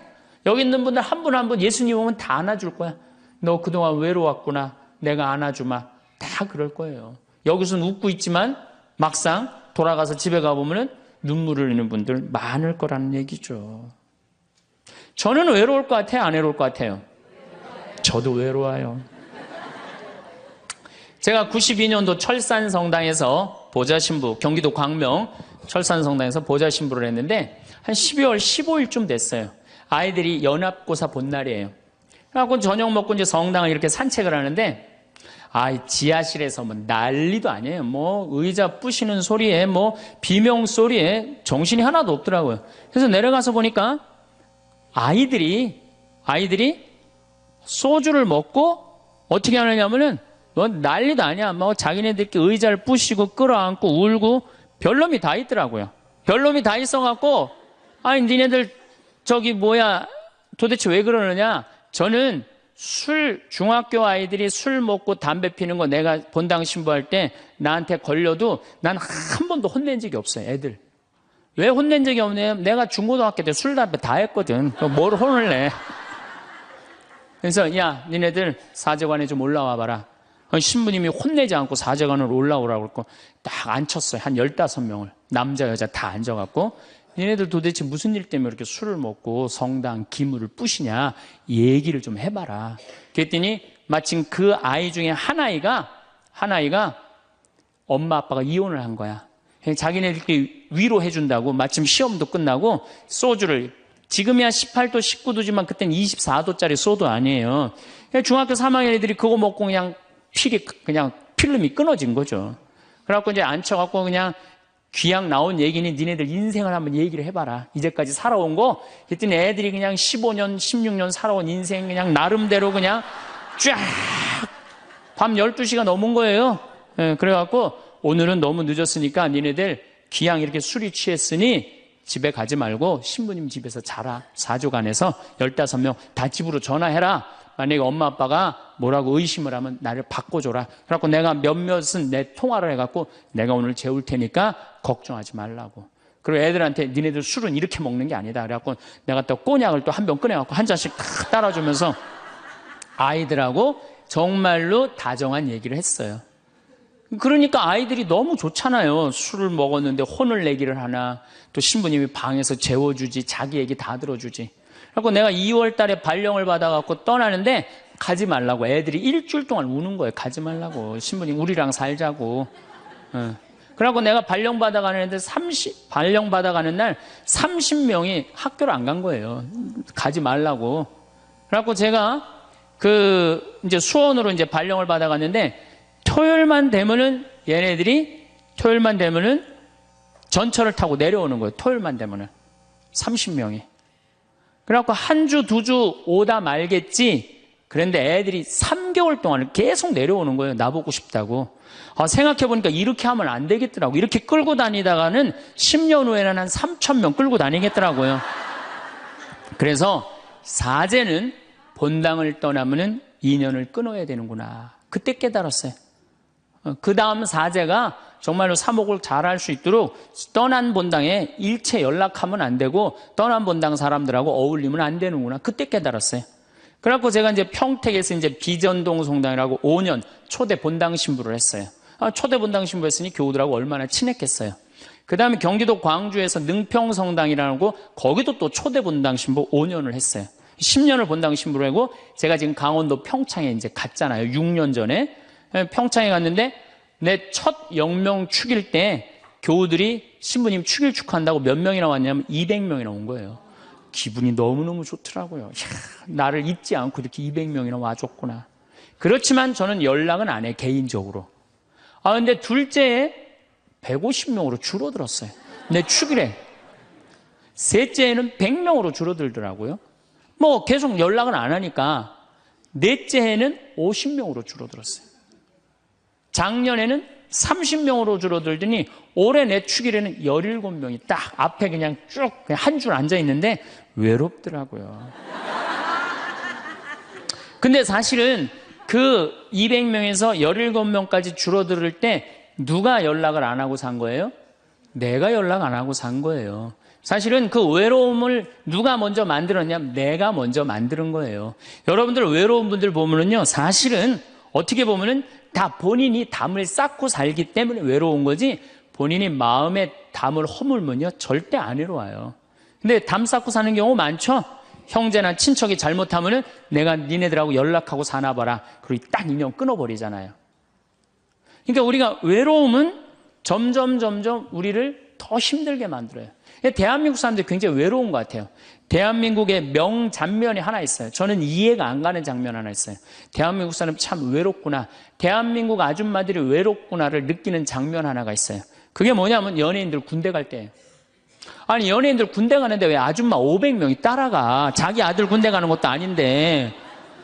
여기 있는 분들 한 분 한 분 예수님 오면 다 안아줄 거야. 너 그동안 외로웠구나. 내가 안아주마. 다 그럴 거예요. 여기서는 웃고 있지만 막상 돌아가서 집에 가보면 눈물을 흘리는 분들 많을 거라는 얘기죠. 저는 외로울 것 같아요? 안 외로울 것 같아요? 저도 외로워요. 제가 92년도 철산성당에서 보좌신부, 경기도 광명 철산성당에서 보좌신부를 했는데 한 12월 15일쯤 됐어요. 아이들이 연합고사 본 날이에요. 그래갖고 저녁 먹고 이제 성당을 이렇게 산책을 하는데 지하실에서 뭐 난리도 아니에요. 뭐 의자 부시는 소리에 뭐 비명 소리에 정신이 하나도 없더라고요. 그래서 내려가서 보니까 아이들이 소주를 먹고 어떻게 하느냐면은 뭐 난리도 아니야. 뭐 자기네들끼리 의자를 부시고 끌어안고 울고 별놈이 다 있더라고요. 별놈이 다 있어갖고 니네들 도대체 왜 그러느냐? 저는 중학교 아이들이 술 먹고 담배 피는 거 내가 본당 신부할 때 나한테 걸려도 난 한 번도 혼낸 적이 없어요. 애들. 왜 혼낸 적이 없냐? 내가 중고등학교 때 술, 담배 다 했거든. 뭘 혼을 내? 그래서 니네들 사제관에 좀 올라와 봐라. 신부님이 혼내지 않고 사제관으로 올라오라고 그랬고 딱 앉혔어요. 한 15명을. 남자 여자 다 앉아갖고 니네들 도대체 무슨 일 때문에 이렇게 술을 먹고 성당 기물을 부시냐 얘기를 좀 해봐라. 그랬더니 마침 그 아이 중에 한 아이가 엄마 아빠가 이혼을 한 거야. 자기네들끼리 위로해준다고 마침 시험도 끝나고 소주를 지금이야 18도, 19도지만 그때는 24도짜리 소도 아니에요. 중학교 3학년 애들이 그거 먹고 그냥 필름이 끊어진 거죠. 그래갖고 이제 앉혀갖고 그냥 귀양 나온 얘기는 니네들 인생을 한번 얘기를 해봐라. 이제까지 살아온 거. 그랬더니 애들이 그냥 15년, 16년 살아온 인생 그냥 나름대로 그냥 쫙 밤 12시가 넘은 거예요. 예, 그래갖고 오늘은 너무 늦었으니까 니네들 귀양 이렇게 술이 취했으니 집에 가지 말고 신부님 집에서 자라. 사조간에서 15명 다 집으로 전화해라. 만약에 엄마 아빠가 뭐라고 의심을 하면 나를 바꿔줘라. 그래갖고 내가 몇몇은 내 통화를 해갖고 내가 오늘 재울 테니까 걱정하지 말라고. 그리고 애들한테 니네들 술은 이렇게 먹는 게 아니다. 그래갖고 내가 또 꼬냑을 또 한 병 꺼내갖고 한 잔씩 탁 따라주면서 아이들하고 정말로 다정한 얘기를 했어요. 그러니까 아이들이 너무 좋잖아요. 술을 먹었는데 혼을 내기를 하나, 또 신부님이 방에서 재워주지, 자기 얘기 다 들어주지. 그래서 내가 2월 달에 발령을 받아갖고 떠나는데 가지 말라고. 애들이 일주일 동안 우는 거예요. 가지 말라고. 신부님 우리랑 살자고. 그래갖고 내가 발령 받아가는 발령 받아가는 날 30명이 학교를 안 간 거예요. 가지 말라고. 그래갖고 제가 이제 수원으로 이제 발령을 받아갔는데 토요일만 되면은 전철을 타고 내려오는 거예요. 토요일만 되면은 30명이. 그래갖고 한 주, 두 주 오다 말겠지. 그런데 애들이 3개월 동안 계속 내려오는 거예요. 나보고 싶다고. 생각해보니까 이렇게 하면 안 되겠더라고. 이렇게 끌고 다니다가는 10년 후에는 한 3,000명 끌고 다니겠더라고요. 그래서 사제는 본당을 떠나면은 인연을 끊어야 되는구나. 그때 깨달았어요. 그 다음 사제가 정말로 사목을 잘할 수 있도록 떠난 본당에 일체 연락하면 안 되고 떠난 본당 사람들하고 어울리면 안 되는구나. 그때 깨달았어요. 그래갖고 제가 이제 평택에서 이제 비전동 성당이라고 5년 초대 본당 신부를 했어요. 초대 본당 신부 했으니 교우들하고 얼마나 친했겠어요. 그 다음에 경기도 광주에서 능평 성당이라는 거 거기도 또 초대 본당 신부 5년을 했어요. 10년을 본당 신부를 하고 제가 지금 강원도 평창에 이제 갔잖아요. 6년 전에. 평창에 갔는데 내 첫 영명 축일 때 교우들이 신부님 축일 축하한다고 몇 명이나 왔냐면 200명이나 온 거예요. 기분이 너무너무 좋더라고요. 이야, 나를 잊지 않고 이렇게 200명이나 와줬구나. 그렇지만 저는 연락은 안 해, 개인적으로. 근데 둘째에 150명으로 줄어들었어요. 내 축일에. 셋째에는 100명으로 줄어들더라고요. 뭐 계속 연락은 안 하니까 넷째 해는 50명으로 줄어들었어요. 작년에는 30명으로 줄어들더니 올해 내 축일에는 17명이 딱 앞에 그냥 쭉 한 줄 앉아 있는데 외롭더라고요. 근데 사실은 그 200명에서 17명까지 줄어들 때 누가 연락을 안 하고 산 거예요? 내가 연락 안 하고 산 거예요. 사실은 그 외로움을 누가 먼저 만들었냐면 내가 먼저 만드는 거예요. 여러분들 외로운 분들 보면은요, 사실은 어떻게 보면은 다 본인이 담을 쌓고 살기 때문에 외로운 거지, 본인이 마음에 담을 허물면요 절대 안 외로워요. 근데 담 쌓고 사는 경우 많죠. 형제나 친척이 잘못하면은 내가 니네들하고 연락하고 사나 봐라. 그리고 딱 인연 끊어버리잖아요. 그러니까 우리가 외로움은 점점 우리를 더 힘들게 만들어요. 대한민국 사람들이 굉장히 외로운 것 같아요. 대한민국의 명장면이 하나 있어요. 저는 이해가 안 가는 장면 하나 있어요. 대한민국 사람 참 외롭구나. 대한민국 아줌마들이 외롭구나를 느끼는 장면 하나가 있어요. 그게 뭐냐면 연예인들 군대 갈 때예요. 아니, 연예인들 군대 가는데 왜 아줌마 500명이 따라가? 자기 아들 군대 가는 것도 아닌데.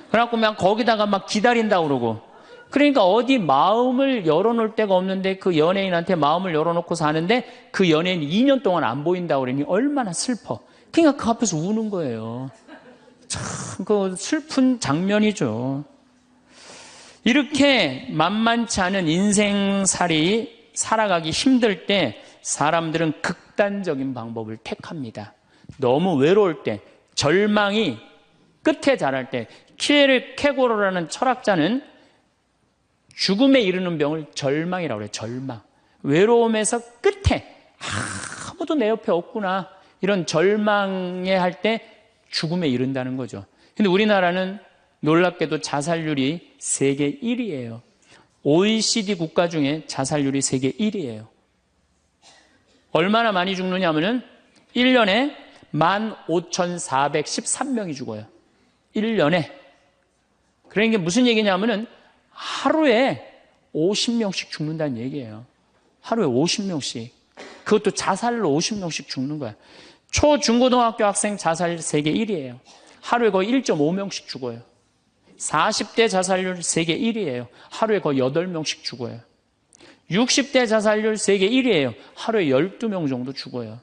그래갖고 그냥 거기다가 막 기다린다고 그러고. 그러니까 어디 마음을 열어놓을 데가 없는데 그 연예인한테 마음을 열어놓고 사는데 그 연예인이 2년 동안 안 보인다고 그러니 얼마나 슬퍼. 그러니까 그 앞에서 우는 거예요. 참 그 슬픈 장면이죠. 이렇게 만만치 않은 인생살이 살아가기 힘들 때 사람들은 극단적인 방법을 택합니다. 너무 외로울 때, 절망이 끝에 달할 때, 키에르케고르라는 철학자는 죽음에 이르는 병을 절망이라고 그래요. 절망. 외로움에서 끝에 아무도 내 옆에 없구나. 이런 절망에 할 때 죽음에 이른다는 거죠. 근데 우리나라는 놀랍게도 자살률이 세계 1위예요. OECD 국가 중에 자살률이 세계 1위예요. 얼마나 많이 죽느냐 하면은 1년에 15,413명이 죽어요. 1년에. 그러니까 무슨 얘기냐면은 하루에 50명씩 죽는다는 얘기예요. 하루에 50명씩. 그것도 자살로 50명씩 죽는 거야. 초, 중고등학교 학생 자살 세계 1위예요. 하루에 거의 1.5명씩 죽어요. 40대 자살률 세계 1위예요. 하루에 거의 8명씩 죽어요. 60대 자살률 세계 1위예요. 하루에 12명 정도 죽어요.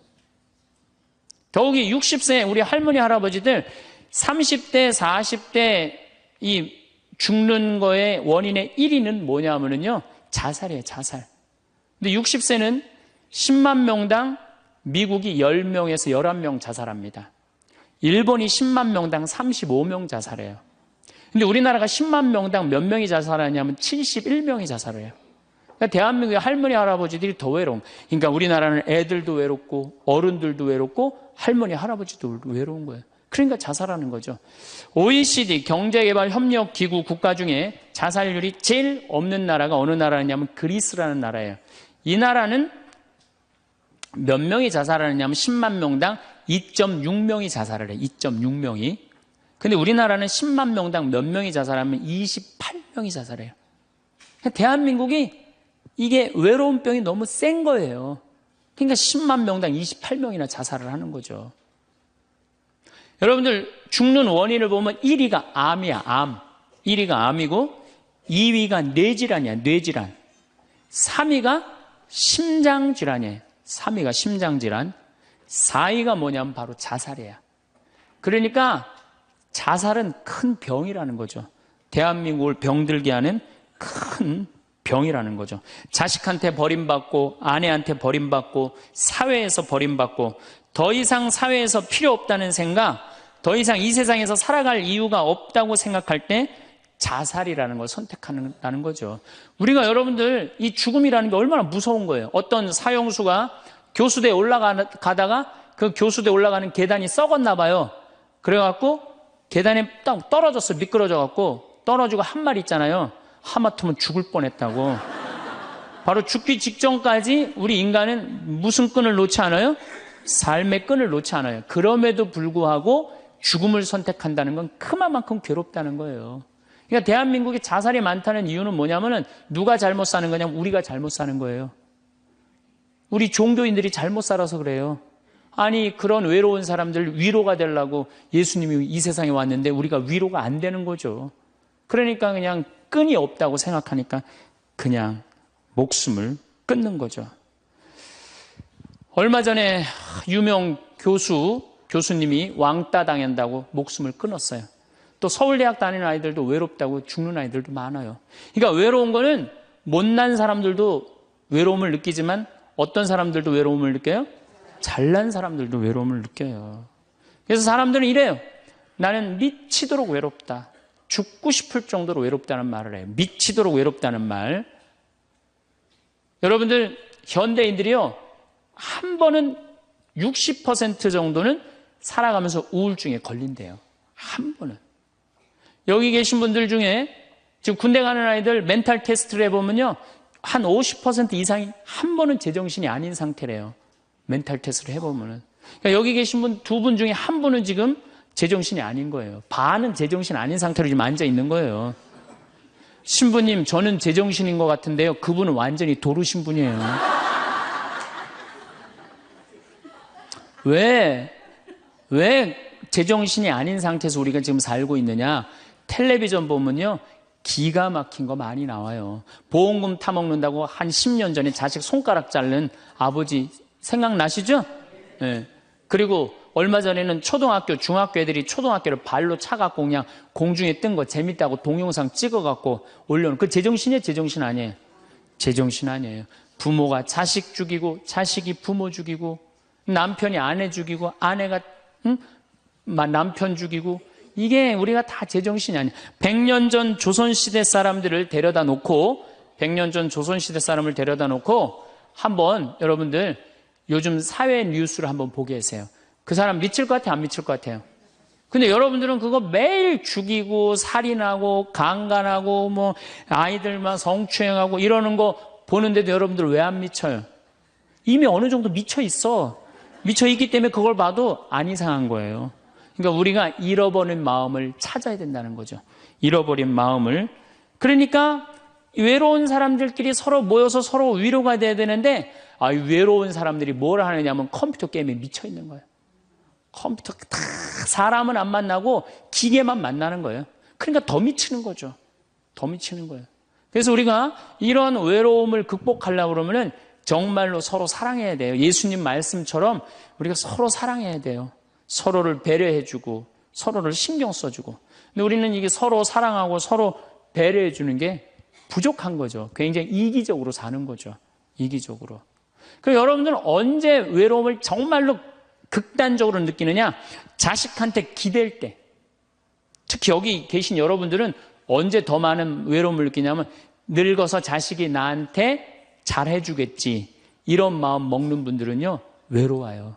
더욱이 60세 우리 할머니 할아버지들 30대 40대 이 죽는 거의 원인의 1위는 뭐냐면요 자살이에요. 자살. 근데 60세는 10만 명당 미국이 10명에서 11명 자살합니다. 일본이 10만 명당 35명 자살해요. 근데 우리나라가 10만 명당 몇 명이 자살하냐면 71명이 자살해요. 그러니까 대한민국의 할머니 할아버지들이 더 외로움. 그러니까 우리나라는 애들도 외롭고 어른들도 외롭고 할머니 할아버지도 외로운 거예요. 그러니까 자살하는 거죠. OECD 경제개발협력기구 국가 중에 자살률이 제일 없는 나라가 어느 나라냐면 그리스라는 나라예요. 이 나라는 몇 명이 자살하느냐면 10만 명당 2.6명이 자살을 해요. 2.6명이. 근데 우리나라는 10만 명당 몇 명이 자살하면 28명이 자살해요. 대한민국이 이게 외로움병이 너무 센 거예요. 그러니까 10만 명당 28명이나 자살을 하는 거죠. 여러분들 죽는 원인을 보면 1위가 암이야. 암. 1위가 암이고 2위가 뇌질환이야. 뇌질환. 3위가 심장질환이에요. 3위가 심장질환. 4위가 뭐냐면 바로 자살이에요. 그러니까 자살은 큰 병이라는 거죠. 대한민국을 병들게 하는 큰 병이라는 거죠. 자식한테 버림받고 아내한테 버림받고 사회에서 버림받고 더 이상 사회에서 필요 없다는 생각, 더 이상 이 세상에서 살아갈 이유가 없다고 생각할 때 자살이라는 걸 선택한다는 거죠. 우리가 여러분들 이 죽음이라는 게 얼마나 무서운 거예요. 어떤 사형수가 교수대에 올라가다가 그 교수대에 올라가는 계단이 썩었나 봐요. 그래갖고 계단에 딱 떨어졌어. 미끄러져갖고 떨어지고 한 말 있잖아요. 하마터면 죽을 뻔했다고. 바로 죽기 직전까지 우리 인간은 무슨 끈을 놓지 않아요? 삶의 끈을 놓지 않아요. 그럼에도 불구하고 죽음을 선택한다는 건 그만큼 괴롭다는 거예요. 그러니까 대한민국에 자살이 많다는 이유는 뭐냐면은 누가 잘못 사는 거냐면 우리가 잘못 사는 거예요. 우리 종교인들이 잘못 살아서 그래요. 아니 그런 외로운 사람들 위로가 되려고 예수님이 이 세상에 왔는데 우리가 위로가 안 되는 거죠. 그러니까 그냥 끈이 없다고 생각하니까 그냥 목숨을 끊는 거죠. 얼마 전에 유명 교수님이 왕따 당한다고 목숨을 끊었어요. 또 서울대학 다니는 아이들도 외롭다고 죽는 아이들도 많아요. 그러니까 외로운 거는 못난 사람들도 외로움을 느끼지만 어떤 사람들도 외로움을 느껴요? 잘난 사람들도 외로움을 느껴요. 그래서 사람들은 이래요. 나는 미치도록 외롭다. 죽고 싶을 정도로 외롭다는 말을 해요. 미치도록 외롭다는 말. 여러분들 현대인들이요. 한 번은 60% 정도는 살아가면서 우울증에 걸린대요. 한 번은. 여기 계신 분들 중에 지금 군대 가는 아이들 멘탈 테스트를 해보면요. 한 50% 이상이 한 번은 제정신이 아닌 상태래요. 멘탈 테스트를 해보면은. 그러니까 여기 계신 분 두 분 중에 한 분은 지금 제정신이 아닌 거예요. 반은 제정신 아닌 상태로 지금 앉아 있는 거예요. 신부님, 저는 제정신인 것 같은데요. 그분은 완전히 도루신 분이에요. 왜 제정신이 아닌 상태에서 우리가 지금 살고 있느냐? 텔레비전 보면요. 기가 막힌 거 많이 나와요. 보험금 타먹는다고 한 10년 전에 자식 손가락 자른 아버지 생각나시죠? 네. 그리고 얼마 전에는 초등학교, 중학교 애들이 초등학교를 발로 차갖고 그냥 공중에 뜬 거 재밌다고 동영상 찍어갖고 올려놓은 그 제정신이에요? 제정신 아니에요? 제정신 아니에요. 부모가 자식 죽이고 자식이 부모 죽이고 남편이 아내 죽이고 아내가 남편 죽이고 이게 우리가 다 제정신이 아니에요. 100년 전 조선시대 사람들을 데려다 놓고 100년 전 조선시대 사람을 데려다 놓고 한번 여러분들 요즘 사회 뉴스를 한번 보게 하세요. 그 사람 미칠 것 같아요? 안 미칠 것 같아요? 근데 여러분들은 그거 매일 죽이고 살인하고 강간하고 뭐 아이들만 성추행하고 이러는 거 보는데도 여러분들 왜 안 미쳐요? 이미 어느 정도 미쳐 있어. 미쳐 있기 때문에 그걸 봐도 안 이상한 거예요. 그러니까 우리가 잃어버린 마음을 찾아야 된다는 거죠. 잃어버린 마음을. 그러니까 외로운 사람들끼리 서로 모여서 서로 위로가 돼야 되는데 이 외로운 사람들이 뭘 하느냐면 컴퓨터 게임에 미쳐 있는 거예요. 컴퓨터 다 사람은 안 만나고 기계만 만나는 거예요. 그러니까 더 미치는 거죠. 더 미치는 거예요. 그래서 우리가 이런 외로움을 극복하려고 그러면은 정말로 서로 사랑해야 돼요. 예수님 말씀처럼 우리가 서로 사랑해야 돼요. 서로를 배려해주고 서로를 신경 써주고. 근데 우리는 이게 서로 사랑하고 서로 배려해주는 게 부족한 거죠. 굉장히 이기적으로 사는 거죠. 이기적으로. 그럼 여러분들은 언제 외로움을 정말로 극단적으로 느끼느냐? 자식한테 기댈 때. 특히 여기 계신 여러분들은 언제 더 많은 외로움을 느끼냐면 늙어서 자식이 나한테 잘해주겠지. 이런 마음 먹는 분들은요, 외로워요.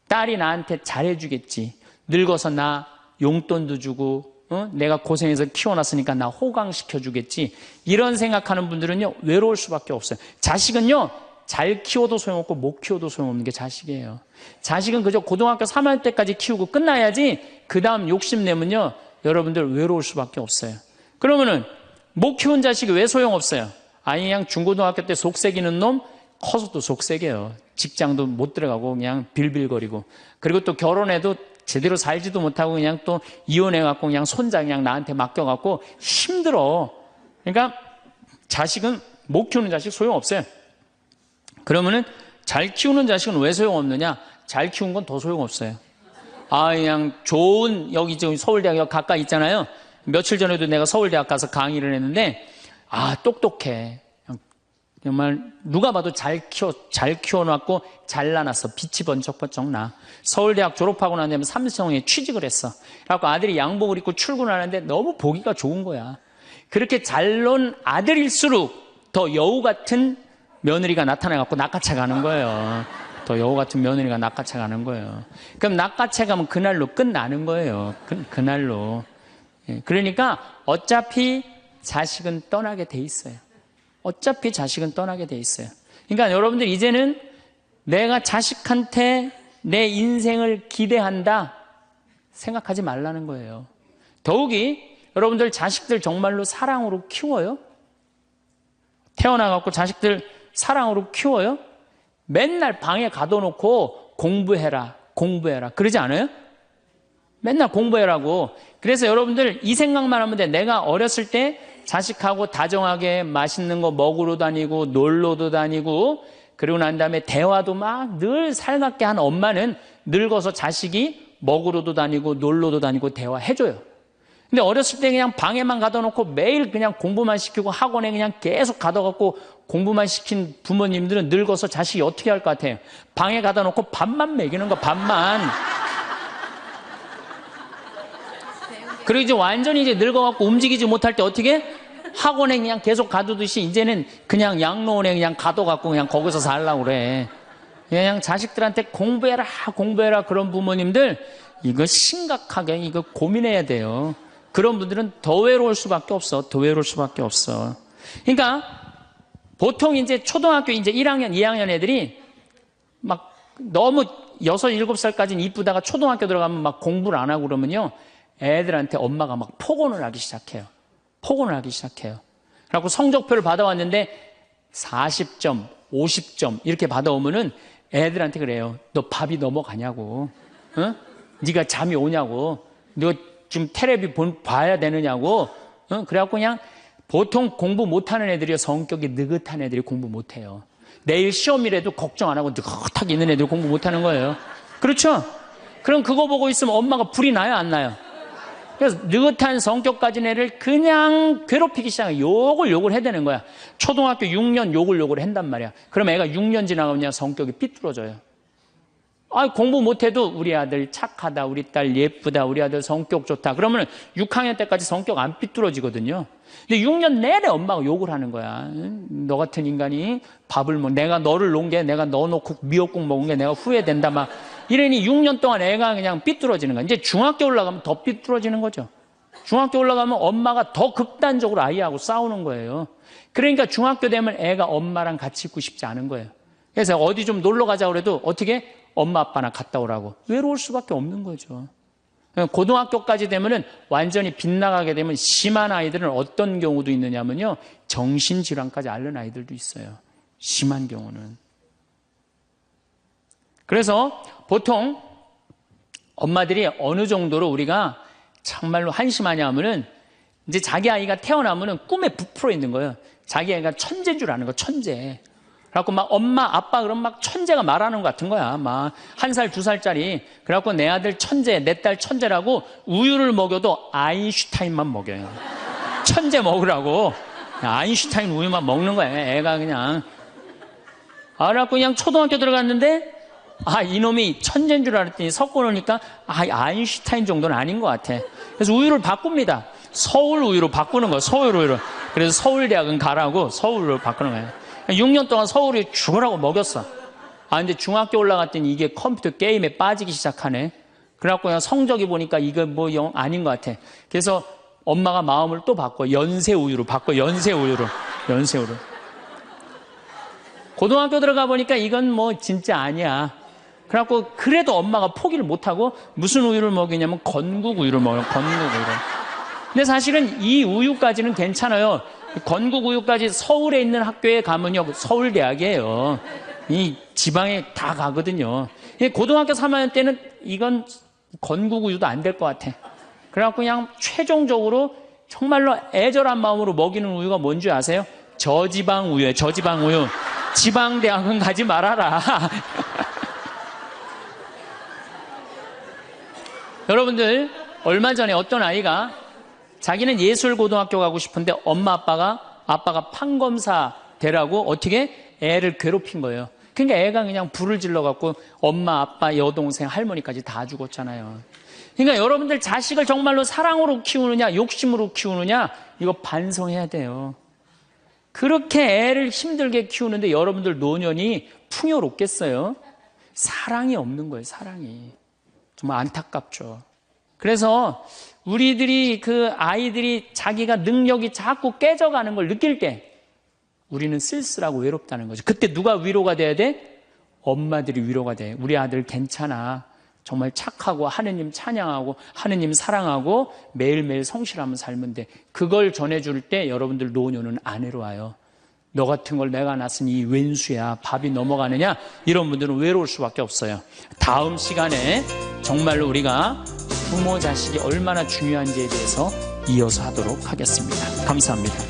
딸이 나한테 잘해주겠지. 늙어서 나 용돈도 주고, 내가 고생해서 키워놨으니까 나 호강시켜주겠지. 이런 생각하는 분들은요, 외로울 수밖에 없어요. 자식은요, 잘 키워도 소용없고 못 키워도 소용없는 게 자식이에요. 자식은 그저 고등학교 3학년 때까지 키우고 끝나야지 그 다음 욕심내면요, 여러분들 외로울 수밖에 없어요. 그러면은 못 키운 자식이 왜 소용없어요? 아니 그냥 중고등학교 때 속새기는 놈 커서도 속새겨요. 직장도 못 들어가고 그냥 빌빌거리고, 그리고 또 결혼해도 제대로 살지도 못하고 그냥 또 이혼해갖고 그냥 손자 그냥 나한테 맡겨갖고 힘들어. 그러니까 자식은 못 키우는 자식 소용없어요. 그러면은 잘 키우는 자식은 왜 소용없느냐? 잘 키운 건 더 소용없어요. 그냥 좋은, 여기 지금 서울대학 가까이 있잖아요. 며칠 전에도 내가 서울대학 가서 강의를 했는데, 똑똑해. 정말 누가 봐도 잘 키워놨고 잘라놨어. 빛이 번쩍번쩍 나. 서울대학 졸업하고 난 다음에 삼성에 취직을 했어. 그래갖고 아들이 양복을 입고 출근하는데 너무 보기가 좋은 거야. 그렇게 잘 논 아들일수록 더 여우 같은 며느리가 나타나갖고 낚아채 가는 거예요. 더 여우 같은 며느리가 낚아채 가는 거예요. 그럼 낚아채 가면 그날로 끝나는 거예요. 그날로. 그러니까 어차피 자식은 떠나게 돼 있어요. 어차피 자식은 떠나게 돼 있어요. 그러니까 여러분들 이제는 내가 자식한테 내 인생을 기대한다 생각하지 말라는 거예요. 더욱이 여러분들 자식들 정말로 사랑으로 키워요? 태어나갖고 자식들 사랑으로 키워요? 맨날 방에 가둬놓고 공부해라 그러지 않아요? 맨날 공부해라고. 그래서 여러분들 이 생각만 하면 돼. 내가 어렸을 때 자식하고 다정하게 맛있는 거 먹으러 다니고 놀러도 다니고, 그리고 난 다음에 대화도 막 늘 살갑게 한 엄마는 늙어서 자식이 먹으러도 다니고 놀러도 다니고 대화해줘요. 근데 어렸을 때 그냥 방에만 가둬놓고 매일 그냥 공부만 시키고 학원에 그냥 계속 가둬갖고 공부만 시킨 부모님들은 늙어서 자식이 어떻게 할 것 같아요? 방에 가둬놓고 밥만 먹이는 거, 밥만. 그리고 이제 완전히 이제 늙어갖고 움직이지 못할 때 어떻게? 학원에 그냥 계속 가두듯이 이제는 그냥 양로원에 그냥 가둬갖고 그냥 거기서 살라고 그래. 그냥 자식들한테 공부해라 그런 부모님들, 이거 심각하게 이거 고민해야 돼요. 그런 분들은 더 외로울 수밖에 없어. 더 외로울 수밖에 없어. 그러니까 보통 이제 초등학교 이제 1학년, 2학년 애들이 막 너무 6, 7살까지는 이쁘다가 초등학교 들어가면 막 공부를 안 하고 그러면요, 애들한테 엄마가 막 폭언을 하기 시작해요. 그래갖고 성적표를 받아왔는데 40점, 50점 이렇게 받아오면은 애들한테 그래요. 너 밥이 넘어가냐고. 네가 잠이 오냐고. 너 지금 텔레비 봐야 되느냐고. 그래갖고 그냥 보통 공부 못하는 애들이요, 성격이 느긋한 애들이 공부 못해요. 내일 시험이라도 걱정 안 하고 느긋하게 있는 애들이 공부 못하는 거예요. 그렇죠? 그럼 그거 보고 있으면 엄마가 불이 나요, 안 나요? 그래서 느긋한 성격 가진 애를 그냥 괴롭히기 시작해요. 욕을 해대는 거야. 초등학교 6년 욕을 한단 말이야. 그럼 애가 6년 지나가면 그냥 성격이 삐뚤어져요. 공부 못해도 우리 아들 착하다, 우리 딸 예쁘다, 우리 아들 성격 좋다. 그러면 6학년 때까지 성격 안 삐뚤어지거든요. 근데 6년 내내 엄마가 욕을 하는 거야. 너 같은 인간이 밥을 내가 너를 놓은 게, 내가 너 놓고 미역국 먹은 게 내가 후회된다 막 이러니 6년 동안 애가 그냥 삐뚤어지는 거야. 이제 중학교 올라가면 더 삐뚤어지는 거죠. 중학교 올라가면 엄마가 더 극단적으로 아이하고 싸우는 거예요. 그러니까 중학교 되면 애가 엄마랑 같이 있고 싶지 않은 거예요. 그래서 어디 좀 놀러 가자 그래도 어떻게? 엄마 아빠나 갔다 오라고. 외로울 수밖에 없는 거죠. 고등학교까지 되면은 완전히 빗나가게 되면 심한 아이들은 어떤 경우도 있느냐면요. 정신질환까지 앓는 아이들도 있어요. 심한 경우는. 그래서 보통 엄마들이 어느 정도로 우리가 정말로 한심하냐 하면은 이제 자기 아이가 태어나면은 꿈에 부풀어 있는 거예요. 자기 아이가 천재인 줄 아는 거, 천재. 그래갖고 막 엄마, 아빠 그러면 막 천재가 말하는 것 같은 거야. 막 1살, 2살짜리. 그래갖고 내 아들 천재, 내 딸 천재라고 우유를 먹여도 아인슈타인만 먹여요. 천재 먹으라고. 아인슈타인 우유만 먹는 거야. 애가 그냥. 그래갖고 그냥 초등학교 들어갔는데 이놈이 천재인 줄 알았더니 섞고 놓으니까 아인슈타인 정도는 아닌 것 같아. 그래서 우유를 바꿉니다. 서울 우유로 바꾸는 거야. 서울 우유로. 그래서 서울대학은 가라고 서울로 바꾸는 거야. 6년 동안 서울이 죽으라고 먹였어. 근데 중학교 올라갔더니 이게 컴퓨터 게임에 빠지기 시작하네. 그래갖고 그냥 성적이 보니까 이거 뭐 영 아닌 것 같아. 그래서 엄마가 마음을 또 바꿔. 연세 우유로 바꿔. 연세 우유로. 연세 우유로. 고등학교 들어가 보니까 이건 뭐 진짜 아니야. 그래갖고 그래도 엄마가 포기를 못하고 무슨 우유를 먹이냐면 건국 우유를 먹어요. 건국 우유를. 근데 사실은 이 우유까지는 괜찮아요. 건국 우유까지 서울에 있는 학교에 가면요. 서울대학이에요. 이 지방에 다 가거든요. 고등학교 3학년 때는 이건 건국 우유도 안 될 것 같아. 그래갖고 그냥 최종적으로 정말로 애절한 마음으로 먹이는 우유가 뭔지 아세요? 저지방 우유예요. 저지방 우유. 지방대학은 가지 말아라. 여러분들 얼마 전에 어떤 아이가 자기는 예술고등학교 가고 싶은데 엄마 아빠가 판검사 되라고 어떻게 애를 괴롭힌 거예요. 그러니까 애가 그냥 불을 질러갖고 엄마 아빠 여동생 할머니까지 다 죽었잖아요. 그러니까 여러분들 자식을 정말로 사랑으로 키우느냐 욕심으로 키우느냐 이거 반성해야 돼요. 그렇게 애를 힘들게 키우는데 여러분들 노년이 풍요롭겠어요? 사랑이 없는 거예요. 사랑이. 정말 안타깝죠. 그래서 우리들이 그 아이들이 자기가 능력이 자꾸 깨져가는 걸 느낄 때 우리는 쓸쓸하고 외롭다는 거죠. 그때 누가 위로가 돼야 돼? 엄마들이 위로가 돼. 우리 아들 괜찮아. 정말 착하고 하느님 찬양하고 하느님 사랑하고 매일매일 성실하면 살면 돼. 그걸 전해줄 때 여러분들 노년은 안 외로워요. 너 같은 걸 내가 낳았으니 이 왼수야. 밥이 넘어가느냐? 이런 분들은 외로울 수밖에 없어요. 다음 시간에 정말로 우리가 부모 자식이 얼마나 중요한지에 대해서 이어서 하도록 하겠습니다. 감사합니다.